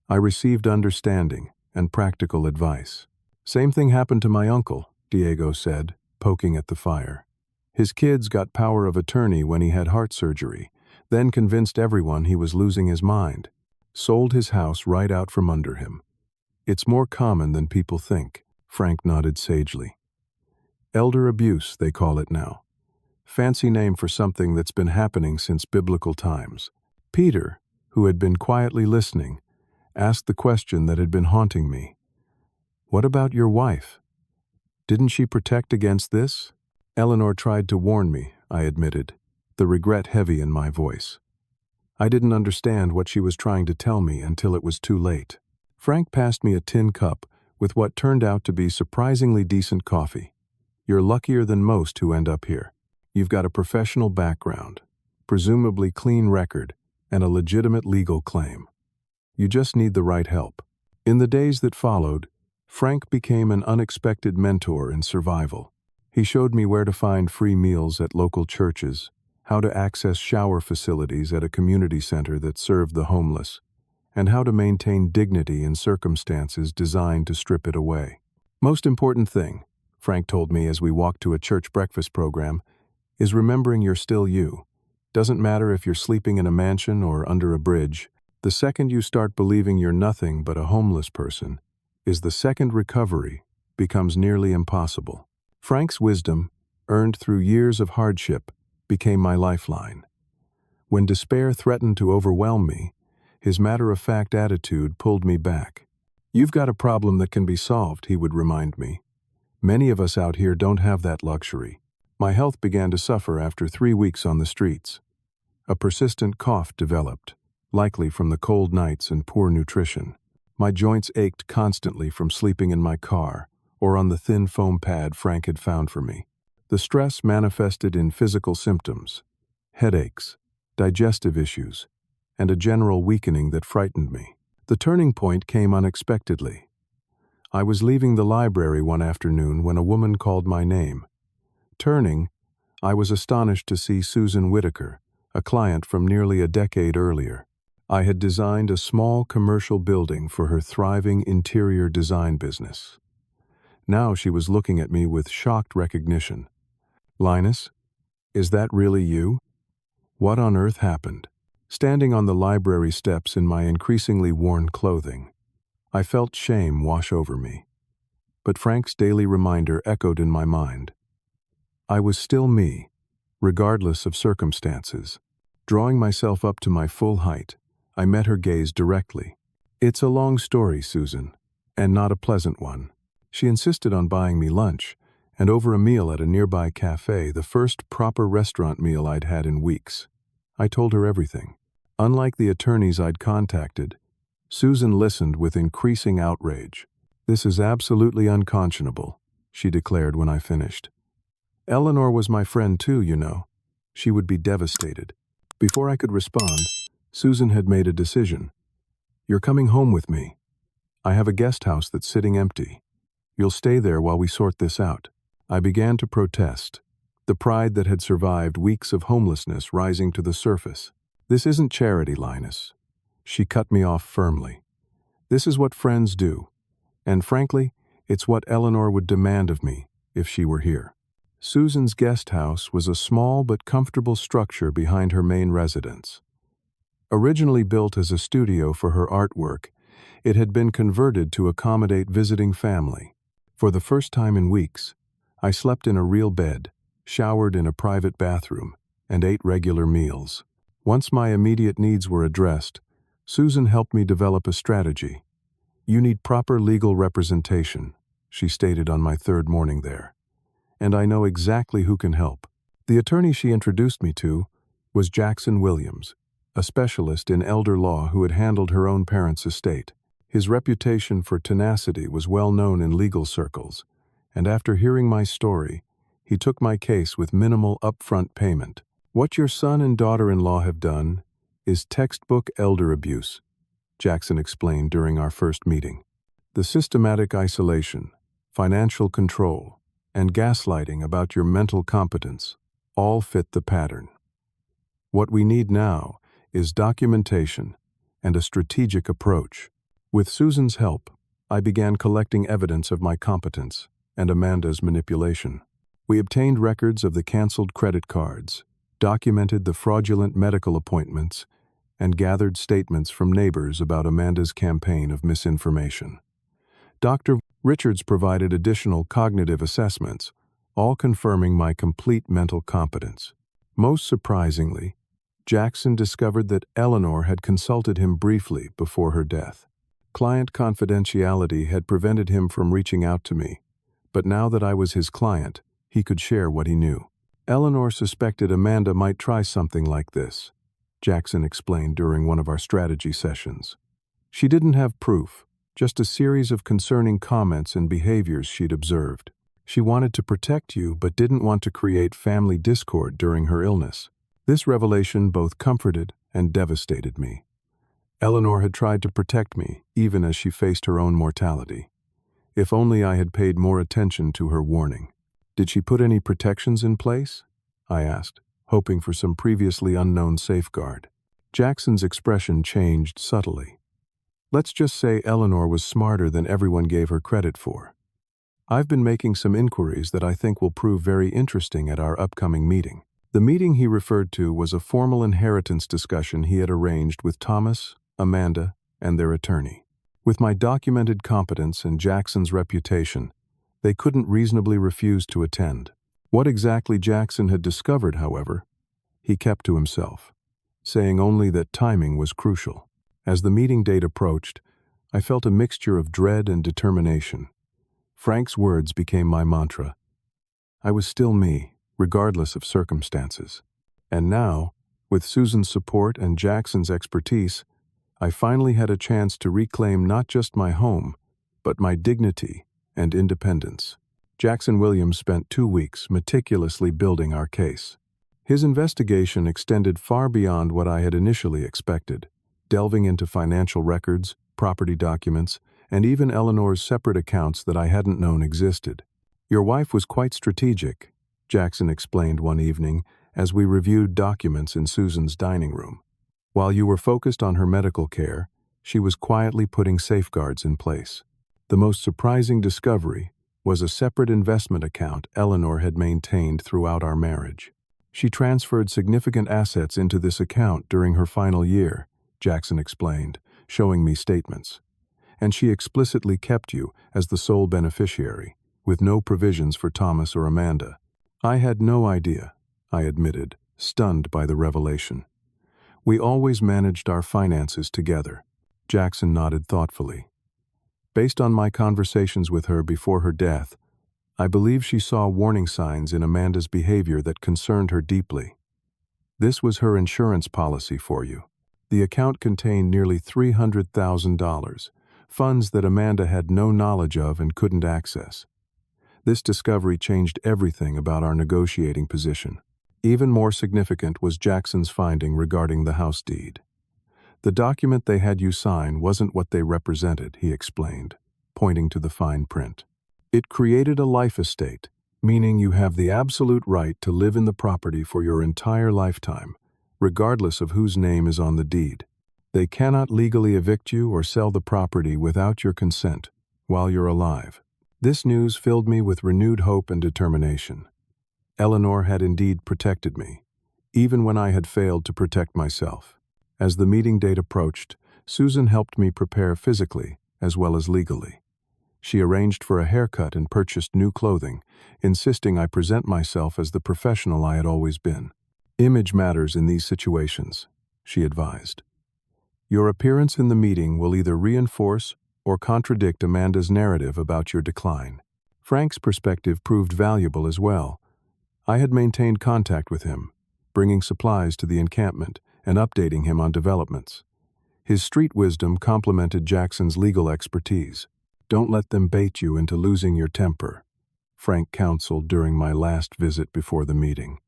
I received understanding and practical advice. "Same thing happened to my uncle," Diego said, poking at the fire. "His kids got power of attorney when he had heart surgery, then convinced everyone he was losing his mind. Sold his house right out from under him. It's more common than people think," Frank nodded sagely. "Elder abuse, they call it now. Fancy name for something that's been happening since biblical times." Peter, who had been quietly listening, asked the question that had been haunting me. "What about your wife? Didn't she protect against this?" "Eleanor tried to warn me," I admitted, the regret heavy in my voice. I didn't understand what she was trying to tell me until it was too late. Frank passed me a tin cup with what turned out to be surprisingly decent coffee. "You're luckier than most who end up here. You've got a professional background, presumably clean record, and a legitimate legal claim. You just need the right help." In the days that followed, Frank became an unexpected mentor in survival. He showed me where to find free meals at local churches, how to access shower facilities at a community center that served the homeless, and how to maintain dignity in circumstances designed to strip it away. "Most important thing," Frank told me as we walked to a church breakfast program, "is remembering you're still you. Doesn't matter if you're sleeping in a mansion or under a bridge, the second you start believing you're nothing but a homeless person, is the second recovery becomes nearly impossible. Frank's wisdom, earned through years of hardship, became my lifeline. When despair threatened to overwhelm me, his matter-of-fact attitude pulled me back. "You've got a problem that can be solved," he would remind me. "Many of us out here don't have that luxury." My health began to suffer after 3 weeks on the streets. A persistent cough developed, likely from the cold nights and poor nutrition. My joints ached constantly from sleeping in my car or on the thin foam pad Frank had found for me. The stress manifested in physical symptoms, headaches, digestive issues, and a general weakening that frightened me. The turning point came unexpectedly. I was leaving the library one afternoon when a woman called my name. Turning, I was astonished to see Susan Whitaker, a client from nearly a decade earlier. I had designed a small commercial building for her thriving interior design business. Now she was looking at me with shocked recognition. "Linus, is that really you? What on earth happened?" Standing on the library steps in my increasingly worn clothing, I felt shame wash over me. But Frank's daily reminder echoed in my mind. I was still me, regardless of circumstances. Drawing myself up to my full height, I met her gaze directly. "It's a long story, Susan, and not a pleasant one." She insisted on buying me lunch, and over a meal at a nearby cafe, the first proper restaurant meal I'd had in weeks. I told her everything. Unlike the attorneys I'd contacted, Susan listened with increasing outrage. "This is absolutely unconscionable," she declared when I finished. "Eleanor was my friend too, you know. She would be devastated." Before I could respond, Susan had made a decision. "You're coming home with me. I have a guest house that's sitting empty. You'll stay there while we sort this out." I began to protest, the pride that had survived weeks of homelessness rising to the surface. "This isn't charity, Linus." She cut me off firmly. "This is what friends do, and frankly, it's what Eleanor would demand of me if she were here." Susan's guest house was a small but comfortable structure behind her main residence. Originally built as a studio for her artwork, it had been converted to accommodate visiting family. For the first time in weeks, I slept in a real bed, showered in a private bathroom, and ate regular meals. Once my immediate needs were addressed, Susan helped me develop a strategy. "You need proper legal representation," she stated on my third morning there. "And I know exactly who can help." The attorney she introduced me to was Jackson Williams, a specialist in elder law who had handled her own parents' estate. His reputation for tenacity was well known in legal circles, and after hearing my story, he took my case with minimal upfront payment. "What your son and daughter-in-law have done is textbook elder abuse," Jackson explained during our first meeting. "The systematic isolation, financial control, and gaslighting about your mental competence all fit the pattern. What we need now is documentation and a strategic approach." With Susan's help, I began collecting evidence of my competence and Amanda's manipulation. We obtained records of the canceled credit cards, documented the fraudulent medical appointments, and gathered statements from neighbors about Amanda's campaign of misinformation. Dr. Richards provided additional cognitive assessments, all confirming my complete mental competence. Most surprisingly, Jackson discovered that Eleanor had consulted him briefly before her death. Client confidentiality had prevented him from reaching out to me, but now that I was his client, he could share what he knew. "Eleanor suspected Amanda might try something like this," Jackson explained during one of our strategy sessions. "She didn't have proof, just a series of concerning comments and behaviors she'd observed. She wanted to protect you but didn't want to create family discord during her illness." This revelation both comforted and devastated me. Eleanor had tried to protect me, even as she faced her own mortality. If only I had paid more attention to her warning. "Did she put any protections in place?" I asked, hoping for some previously unknown safeguard. Jackson's expression changed subtly. "Let's just say Eleanor was smarter than everyone gave her credit for. I've been making some inquiries that I think will prove very interesting at our upcoming meeting." The meeting he referred to was a formal inheritance discussion he had arranged with Thomas, Amanda, and their attorney. With my documented competence and Jackson's reputation, they couldn't reasonably refuse to attend. What exactly Jackson had discovered, however, he kept to himself, saying only that timing was crucial. As the meeting date approached, I felt a mixture of dread and determination. Frank's words became my mantra. I was still me, regardless of circumstances. And now, with Susan's support and Jackson's expertise, I finally had a chance to reclaim not just my home, but my dignity and independence. Jackson Williams spent 2 weeks meticulously building our case. His investigation extended far beyond what I had initially expected, delving into financial records, property documents, and even Eleanor's separate accounts that I hadn't known existed. Your wife was quite strategic, Jackson explained one evening as we reviewed documents in Susan's dining room. While you were focused on her medical care, she was quietly putting safeguards in place. The most surprising discovery was a separate investment account Eleanor had maintained throughout our marriage. She transferred significant assets into this account during her final year, Jackson explained, showing me statements. And she explicitly kept you as the sole beneficiary, with no provisions for Thomas or Amanda. I had no idea, I admitted, stunned by the revelation. We always managed our finances together. Jackson nodded thoughtfully. Based on my conversations with her before her death, I believe she saw warning signs in Amanda's behavior that concerned her deeply. This was her insurance policy for you. The account contained nearly $300,000, funds that Amanda had no knowledge of and couldn't access. This discovery changed everything about our negotiating position. Even more significant was Jackson's finding regarding the house deed. The document they had you sign wasn't what they represented, he explained, pointing to the fine print. It created a life estate, meaning you have the absolute right to live in the property for your entire lifetime, regardless of whose name is on the deed. They cannot legally evict you or sell the property without your consent while you're alive. This news filled me with renewed hope and determination. Eleanor had indeed protected me, even when I had failed to protect myself. As the meeting date approached, Susan helped me prepare physically as well as legally. She arranged for a haircut and purchased new clothing, insisting I present myself as the professional I had always been. Image matters in these situations, she advised. Your appearance in the meeting will either reinforce or contradict Amanda's narrative about your decline. Frank's perspective proved valuable as well. I had maintained contact with him, bringing supplies to the encampment and updating him on developments. His street wisdom complemented Jackson's legal expertise. Don't let them bait you into losing your temper, Frank counseled during my last visit before the meeting.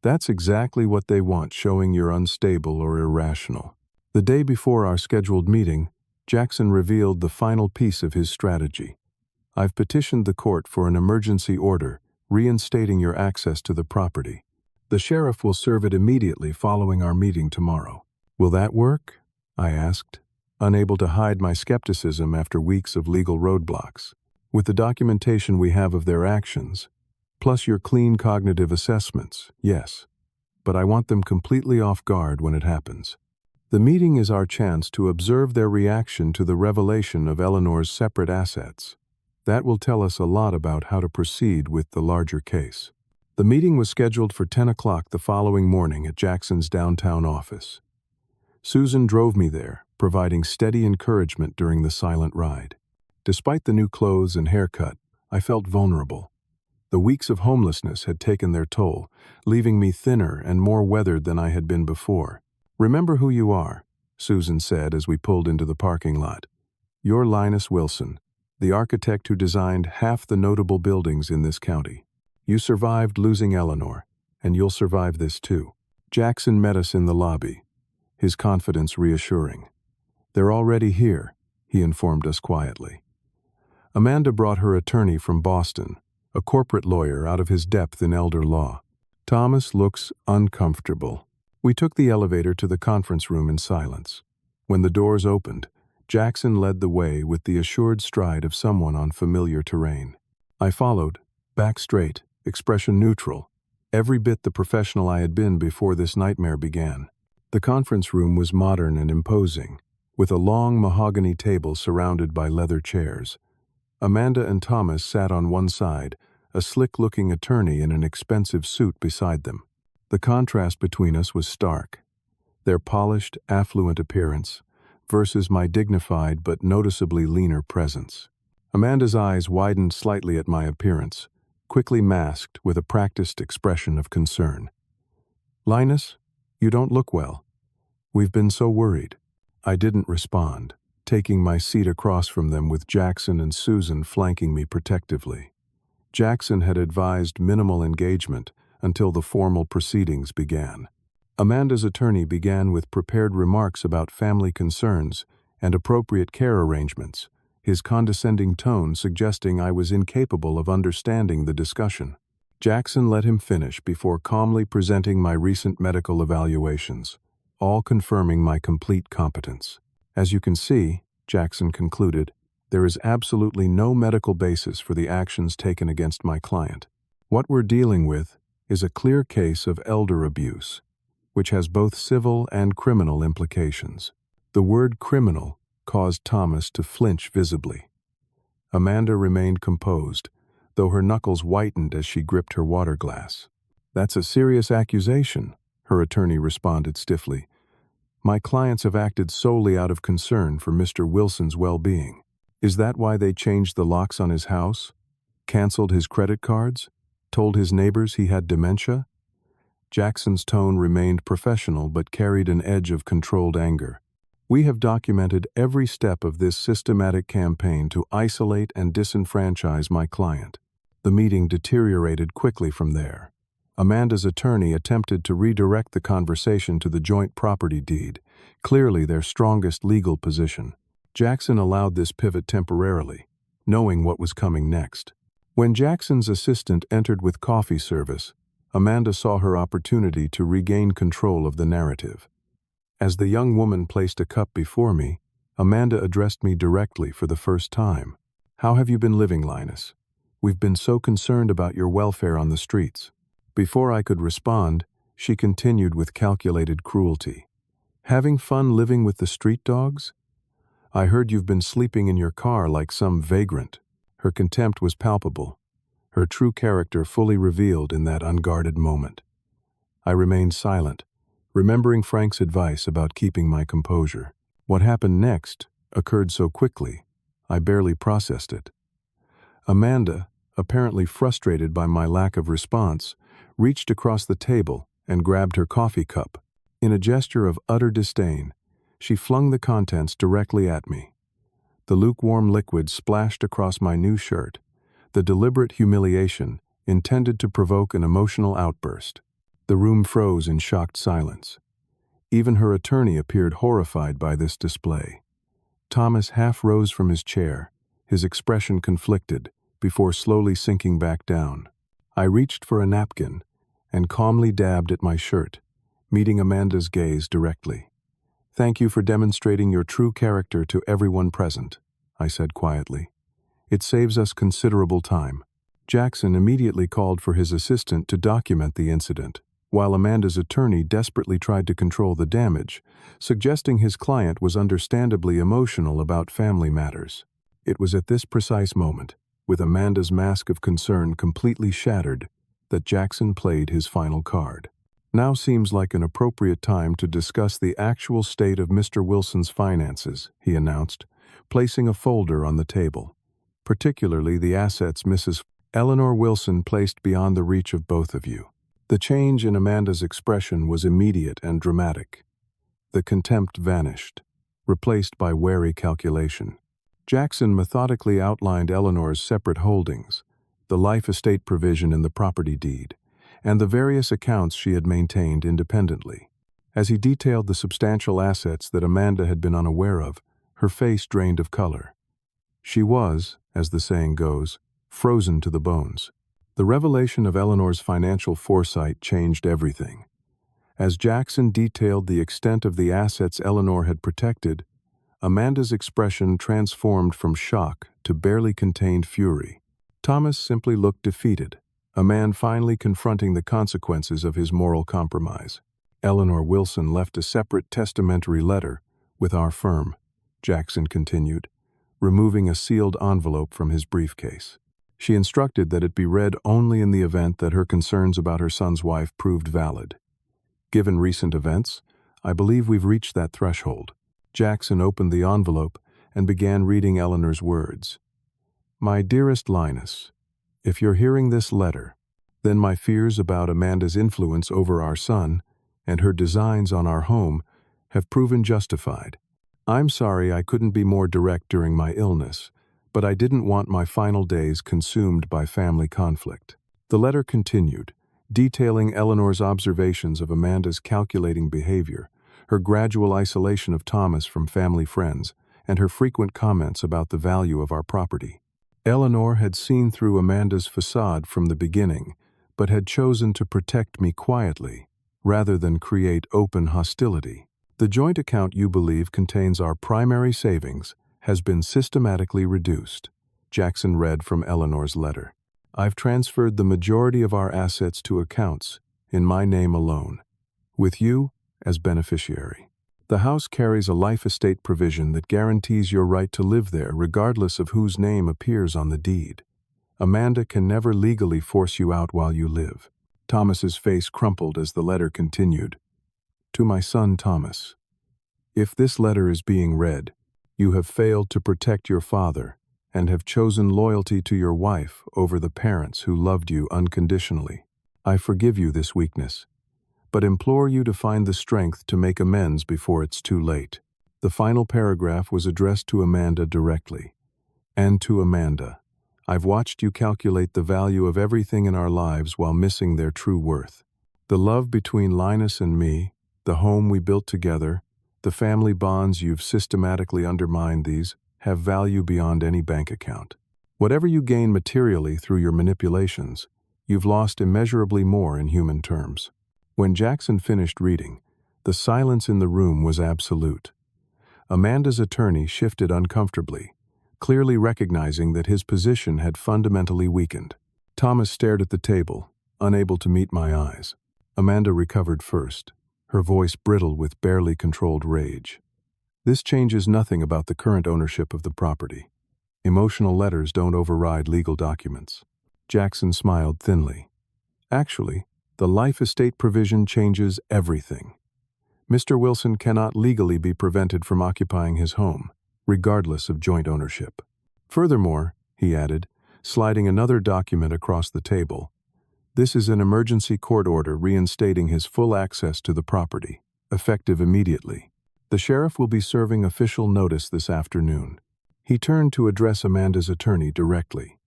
That's exactly what they want, showing you're unstable or irrational. The day before our scheduled meeting, Jackson revealed the final piece of his strategy. I've petitioned the court for an emergency order, reinstating your access to the property. The sheriff will serve it immediately following our meeting tomorrow. Will that work? I asked, unable to hide my skepticism after weeks of legal roadblocks. With the documentation we have of their actions, plus your clean cognitive assessments, yes. But I want them completely off guard when it happens. The meeting is our chance to observe their reaction to the revelation of Eleanor's separate assets. That will tell us a lot about how to proceed with the larger case. The meeting was scheduled for 10 o'clock the following morning at Jackson's downtown office. Susan drove me there, providing steady encouragement during the silent ride. Despite the new clothes and haircut, I felt vulnerable. The weeks of homelessness had taken their toll, leaving me thinner and more weathered than I had been before. Remember who you are, Susan said as we pulled into the parking lot. You're Linus Wilson, the architect who designed half the notable buildings in this county. You survived losing Eleanor, and you'll survive this too. Jackson met us in the lobby, his confidence reassuring. They're already here, he informed us quietly. Amanda brought her attorney from Boston, a corporate lawyer out of his depth in elder law. Thomas looks uncomfortable. We took the elevator to the conference room in silence. When the doors opened, Jackson led the way with the assured stride of someone on familiar terrain. I followed, back straight, expression neutral, every bit the professional I had been before this nightmare began. The conference room was modern and imposing, with a long mahogany table surrounded by leather chairs. Amanda and Thomas sat on one side, a slick-looking attorney in an expensive suit beside them. The contrast between us was stark. Their polished, affluent appearance versus my dignified but noticeably leaner presence. Amanda's eyes widened slightly at my appearance, quickly masked with a practiced expression of concern. "Linus, you don't look well. We've been so worried." I didn't respond, taking my seat across from them with Jackson and Susan flanking me protectively. Jackson had advised minimal engagement until the formal proceedings began. Amanda's attorney began with prepared remarks about family concerns and appropriate care arrangements, his condescending tone suggesting I was incapable of understanding the discussion. Jackson let him finish before calmly presenting my recent medical evaluations, all confirming my complete competence. "As you can see," Jackson concluded, "there is absolutely no medical basis for the actions taken against my client. What we're dealing with is a clear case of elder abuse, which has both civil and criminal implications." The word criminal caused Thomas to flinch visibly. Amanda remained composed, though her knuckles whitened as she gripped her water glass. "That's a serious accusation," her attorney responded stiffly. "My clients have acted solely out of concern for Mr. Wilson's well-being. Is that why they changed the locks on his house, canceled his credit cards, told his neighbors he had dementia?" Jackson's tone remained professional but carried an edge of controlled anger. "We have documented every step of this systematic campaign to isolate and disenfranchise my client." The meeting deteriorated quickly from there. Amanda's attorney attempted to redirect the conversation to the joint property deed, clearly their strongest legal position. Jackson allowed this pivot temporarily, knowing what was coming next. When Jackson's assistant entered with coffee service, Amanda saw her opportunity to regain control of the narrative. As the young woman placed a cup before me, Amanda addressed me directly for the first time. "How have you been living, Linus? We've been so concerned about your welfare on the streets." Before I could respond, she continued with calculated cruelty. "Having fun living with the street dogs? I heard you've been sleeping in your car like some vagrant." Her contempt was palpable, her true character fully revealed in that unguarded moment. I remained silent, remembering Frank's advice about keeping my composure. What happened next occurred so quickly, I barely processed it. Amanda, apparently frustrated by my lack of response, reached across the table and grabbed her coffee cup. In a gesture of utter disdain, she flung the contents directly at me. The lukewarm liquid splashed across my new shirt, the deliberate humiliation intended to provoke an emotional outburst. The room froze in shocked silence. Even her attorney appeared horrified by this display. Thomas half rose from his chair, his expression conflicted, before slowly sinking back down. I reached for a napkin and calmly dabbed at my shirt, meeting Amanda's gaze directly. "Thank you for demonstrating your true character to everyone present," I said quietly. "It saves us considerable time." Jackson immediately called for his assistant to document the incident, while Amanda's attorney desperately tried to control the damage, suggesting his client was understandably emotional about family matters. It was at this precise moment, with Amanda's mask of concern completely shattered, that Jackson played his final card. "Now seems like an appropriate time to discuss the actual state of Mr. Wilson's finances," he announced, placing a folder on the table. "Particularly the assets Mrs. Eleanor Wilson placed beyond the reach of both of you." The change in Amanda's expression was immediate and dramatic. The contempt vanished, replaced by wary calculation. Jackson methodically outlined Eleanor's separate holdings, the life estate provision in the property deed, and the various accounts she had maintained independently. As he detailed the substantial assets that Amanda had been unaware of, her face drained of color. She was, as the saying goes, frozen to the bones. The revelation of Eleanor's financial foresight changed everything. As Jackson detailed the extent of the assets Eleanor had protected, Amanda's expression transformed from shock to barely contained fury. Thomas simply looked defeated, a man finally confronting the consequences of his moral compromise. Eleanor Wilson left a separate testamentary letter with our firm, Jackson continued, removing a sealed envelope from his briefcase. She instructed that it be read only in the event that her concerns about her son's wife proved valid. Given recent events, I believe we've reached that threshold. Jackson opened the envelope and began reading Eleanor's words. My dearest Linus, if you're hearing this letter, then my fears about Amanda's influence over our son and her designs on our home have proven justified. I'm sorry I couldn't be more direct during my illness, but I didn't want my final days consumed by family conflict. The letter continued, detailing Eleanor's observations of Amanda's calculating behavior, her gradual isolation of Thomas from family friends, and her frequent comments about the value of our property. Eleanor had seen through Amanda's facade from the beginning, but had chosen to protect me quietly, rather than create open hostility. The joint account you believe contains our primary savings has been systematically reduced, Jackson read from Eleanor's letter. I've transferred the majority of our assets to accounts in my name alone, with you as beneficiary. The house carries a life estate provision that guarantees your right to live there regardless of whose name appears on the deed. Amanda can never legally force you out while you live. Thomas's face crumpled as the letter continued. To my son Thomas, if this letter is being read, you have failed to protect your father and have chosen loyalty to your wife over the parents who loved you unconditionally. I forgive you this weakness, but implore you to find the strength to make amends before it's too late. The final paragraph was addressed to Amanda directly. And to Amanda, I've watched you calculate the value of everything in our lives while missing their true worth. The love between Linus and me, the home we built together, the family bonds you've systematically undermined, these have value beyond any bank account. Whatever you gain materially through your manipulations, you've lost immeasurably more in human terms. When Jackson finished reading, the silence in the room was absolute. Amanda's attorney shifted uncomfortably, clearly recognizing that his position had fundamentally weakened. Thomas stared at the table, unable to meet my eyes. Amanda recovered first, her voice brittle with barely controlled rage. This changes nothing about the current ownership of the property. Emotional letters don't override legal documents. Jackson smiled thinly. Actually, the life estate provision changes everything. Mr. Wilson cannot legally be prevented from occupying his home, regardless of joint ownership. Furthermore, he added, sliding another document across the table, this is an emergency court order reinstating his full access to the property, effective immediately. The sheriff will be serving official notice this afternoon. He turned to address Amanda's attorney directly.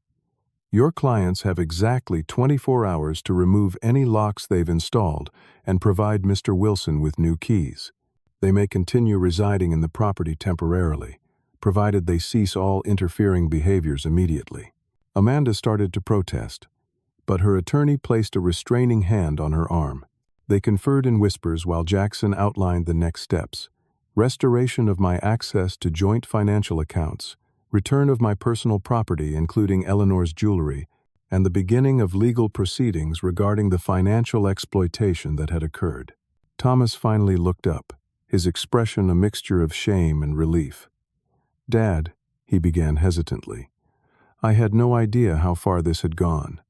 Your clients have exactly 24 hours to remove any locks they've installed and provide Mr. Wilson with new keys. They may continue residing in the property temporarily, provided they cease all interfering behaviors immediately. Amanda started to protest, but her attorney placed a restraining hand on her arm. They conferred in whispers while Jackson outlined the next steps: restoration of my access to joint financial accounts, return of my personal property including Eleanor's jewelry, and the beginning of legal proceedings regarding the financial exploitation that had occurred. Thomas finally looked up, his expression a mixture of shame and relief. Dad, he began hesitantly, I had no idea how far this had gone.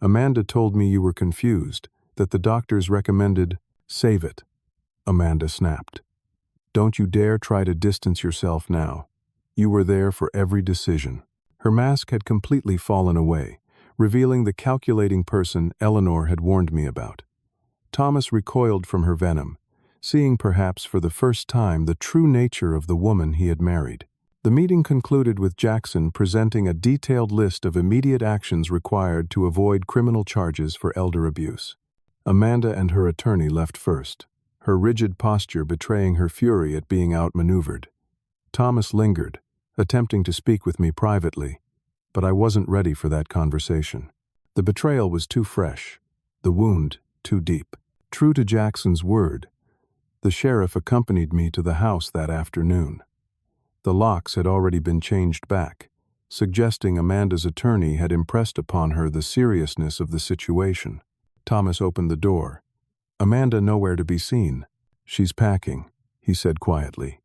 Amanda told me you were confused, that the doctors recommended, save it. Amanda snapped. Don't you dare try to distance yourself now. You were there for every decision. Her mask had completely fallen away, revealing the calculating person Eleanor had warned me about. Thomas recoiled from her venom, seeing perhaps for the first time the true nature of the woman he had married. The meeting concluded with Jackson presenting a detailed list of immediate actions required to avoid criminal charges for elder abuse. Amanda and her attorney left first, her rigid posture betraying her fury at being outmaneuvered. Thomas lingered, attempting to speak with me privately, but I wasn't ready for that conversation. The betrayal was too fresh, the wound too deep. True to Jackson's word, the sheriff accompanied me to the house that afternoon. The locks had already been changed back, suggesting Amanda's attorney had impressed upon her the seriousness of the situation. Thomas opened the door. "Amanda nowhere to be seen." "She's packing," he said quietly.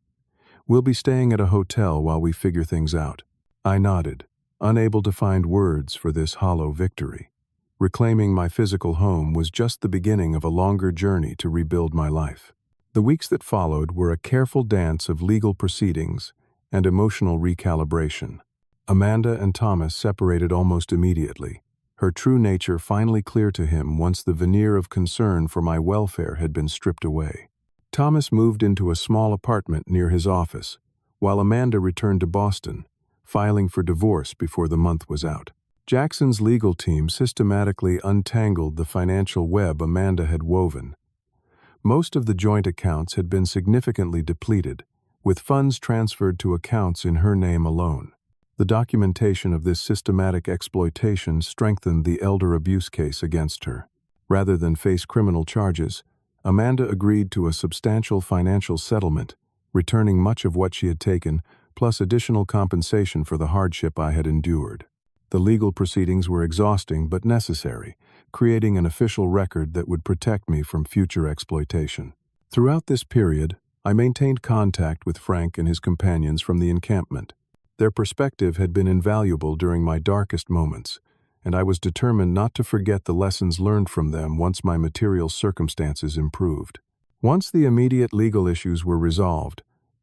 "We'll be staying at a hotel while we figure things out." I nodded, unable to find words for this hollow victory. Reclaiming my physical home was just the beginning of a longer journey to rebuild my life. The weeks that followed were a careful dance of legal proceedings and emotional recalibration. Amanda and Thomas separated almost immediately, her true nature finally clear to him once the veneer of concern for my welfare had been stripped away. Thomas moved into a small apartment near his office, while Amanda returned to Boston, filing for divorce before the month was out. Jackson's legal team systematically untangled the financial web Amanda had woven. Most of the joint accounts had been significantly depleted, with funds transferred to accounts in her name alone. The documentation of this systematic exploitation strengthened the elder abuse case against her. Rather than face criminal charges, Amanda agreed to a substantial financial settlement, returning much of what she had taken, plus additional compensation for the hardship I had endured. The legal proceedings were exhausting but necessary, creating an official record that would protect me from future exploitation. Throughout this period, I maintained contact with Frank and his companions from the encampment. Their perspective had been invaluable during my darkest moments, and I was determined not to forget the lessons learned from them once my material circumstances improved. Once the immediate legal issues were resolved,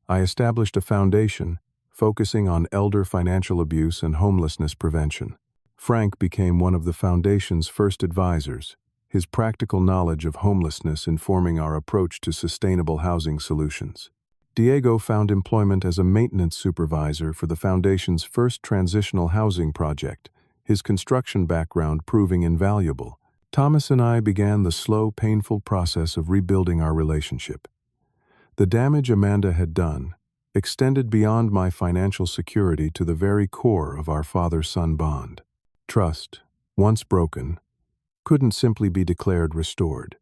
I established a foundation focusing on elder financial abuse and homelessness prevention. Frank became one of the foundation's first advisors, his practical knowledge of homelessness informing our approach to sustainable housing solutions. Diego found employment as a maintenance supervisor for the foundation's first transitional housing project, his construction background proving invaluable. Thomas and I began the slow, painful process of rebuilding our relationship. The damage Amanda had done extended beyond my financial security to the very core of our father-son bond. Trust, once broken, couldn't simply be declared restored.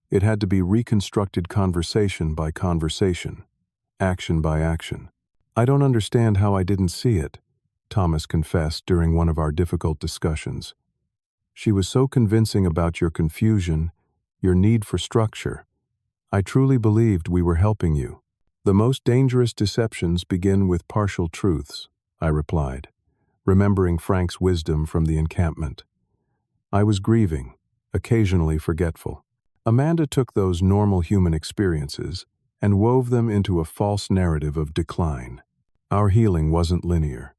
It had to be reconstructed conversation by conversation, action by action. "I don't understand how I didn't see it," Thomas confessed during one of our difficult discussions. "She was so convincing about your confusion, your need for structure. I truly believed we were helping you." "The most dangerous deceptions begin with partial truths," I replied, remembering Frank's wisdom from the encampment. I was grieving, occasionally forgetful. Amanda took those normal human experiences and wove them into a false narrative of decline. Our healing wasn't linear.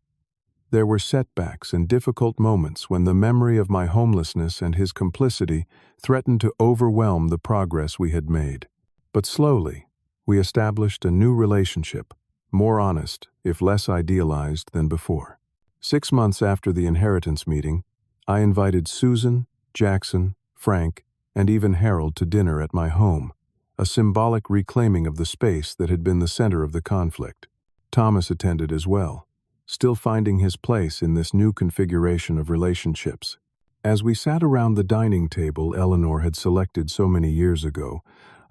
There were setbacks and difficult moments when the memory of my homelessness and his complicity threatened to overwhelm the progress we had made. But slowly, we established a new relationship, more honest, if less idealized than before. 6 months after the inheritance meeting, I invited Susan, Jackson, Frank, and even Harold to dinner at my home, a symbolic reclaiming of the space that had been the center of the conflict. Thomas attended as well, still finding his place in this new configuration of relationships. As we sat around the dining table Eleanor had selected so many years ago,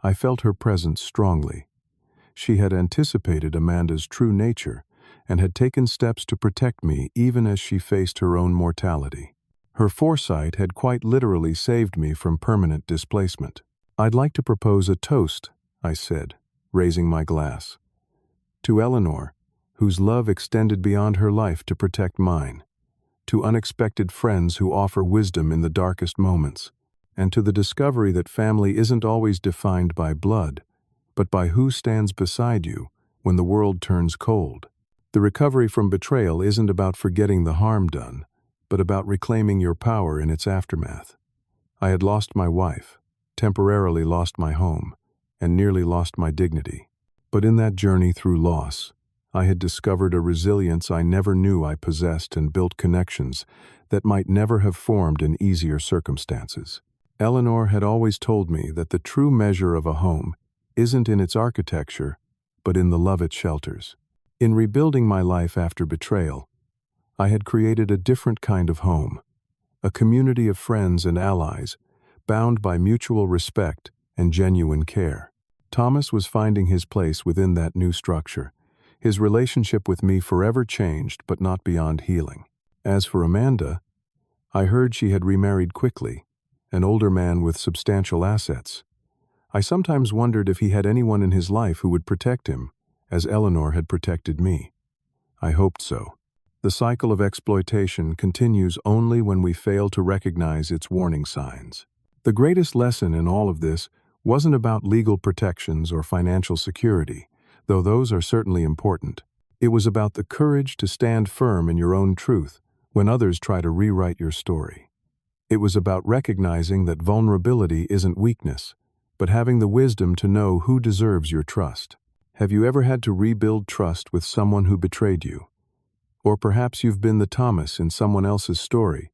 I felt her presence strongly. She had anticipated Amanda's true nature and had taken steps to protect me even as she faced her own mortality. Her foresight had quite literally saved me from permanent displacement. "I'd like to propose a toast," I said, raising my glass. "To Eleanor, whose love extended beyond her life to protect mine. To unexpected friends who offer wisdom in the darkest moments. And to the discovery that family isn't always defined by blood, but by who stands beside you when the world turns cold. The recovery from betrayal isn't about forgetting the harm done, but about reclaiming your power in its aftermath. I had lost my wife, temporarily lost my home, and nearly lost my dignity. But in that journey through loss, I had discovered a resilience I never knew I possessed and built connections that might never have formed in easier circumstances. Eleanor had always told me that the true measure of a home isn't in its architecture, but in the love it shelters. In rebuilding my life after betrayal, I had created a different kind of home, a community of friends and allies, bound by mutual respect and genuine care. Thomas was finding his place within that new structure, his relationship with me forever changed, but not beyond healing. As for Amanda, I heard she had remarried quickly, an older man with substantial assets. I sometimes wondered if he had anyone in his life who would protect him, as Eleanor had protected me. I hoped so. The cycle of exploitation continues only when we fail to recognize its warning signs. The greatest lesson in all of this wasn't about legal protections or financial security, though those are certainly important. It was about the courage to stand firm in your own truth when others try to rewrite your story. It was about recognizing that vulnerability isn't weakness, but having the wisdom to know who deserves your trust. Have you ever had to rebuild trust with someone who betrayed you? Or perhaps you've been the Thomas in someone else's story,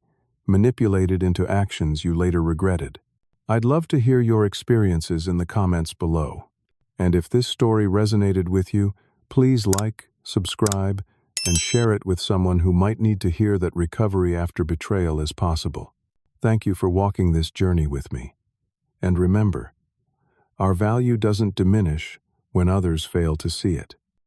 manipulated into actions you later regretted. I'd love to hear your experiences in the comments below. And if this story resonated with you, please like, subscribe, and share it with someone who might need to hear that recovery after betrayal is possible. Thank you for walking this journey with me. And remember, our value doesn't diminish when others fail to see it.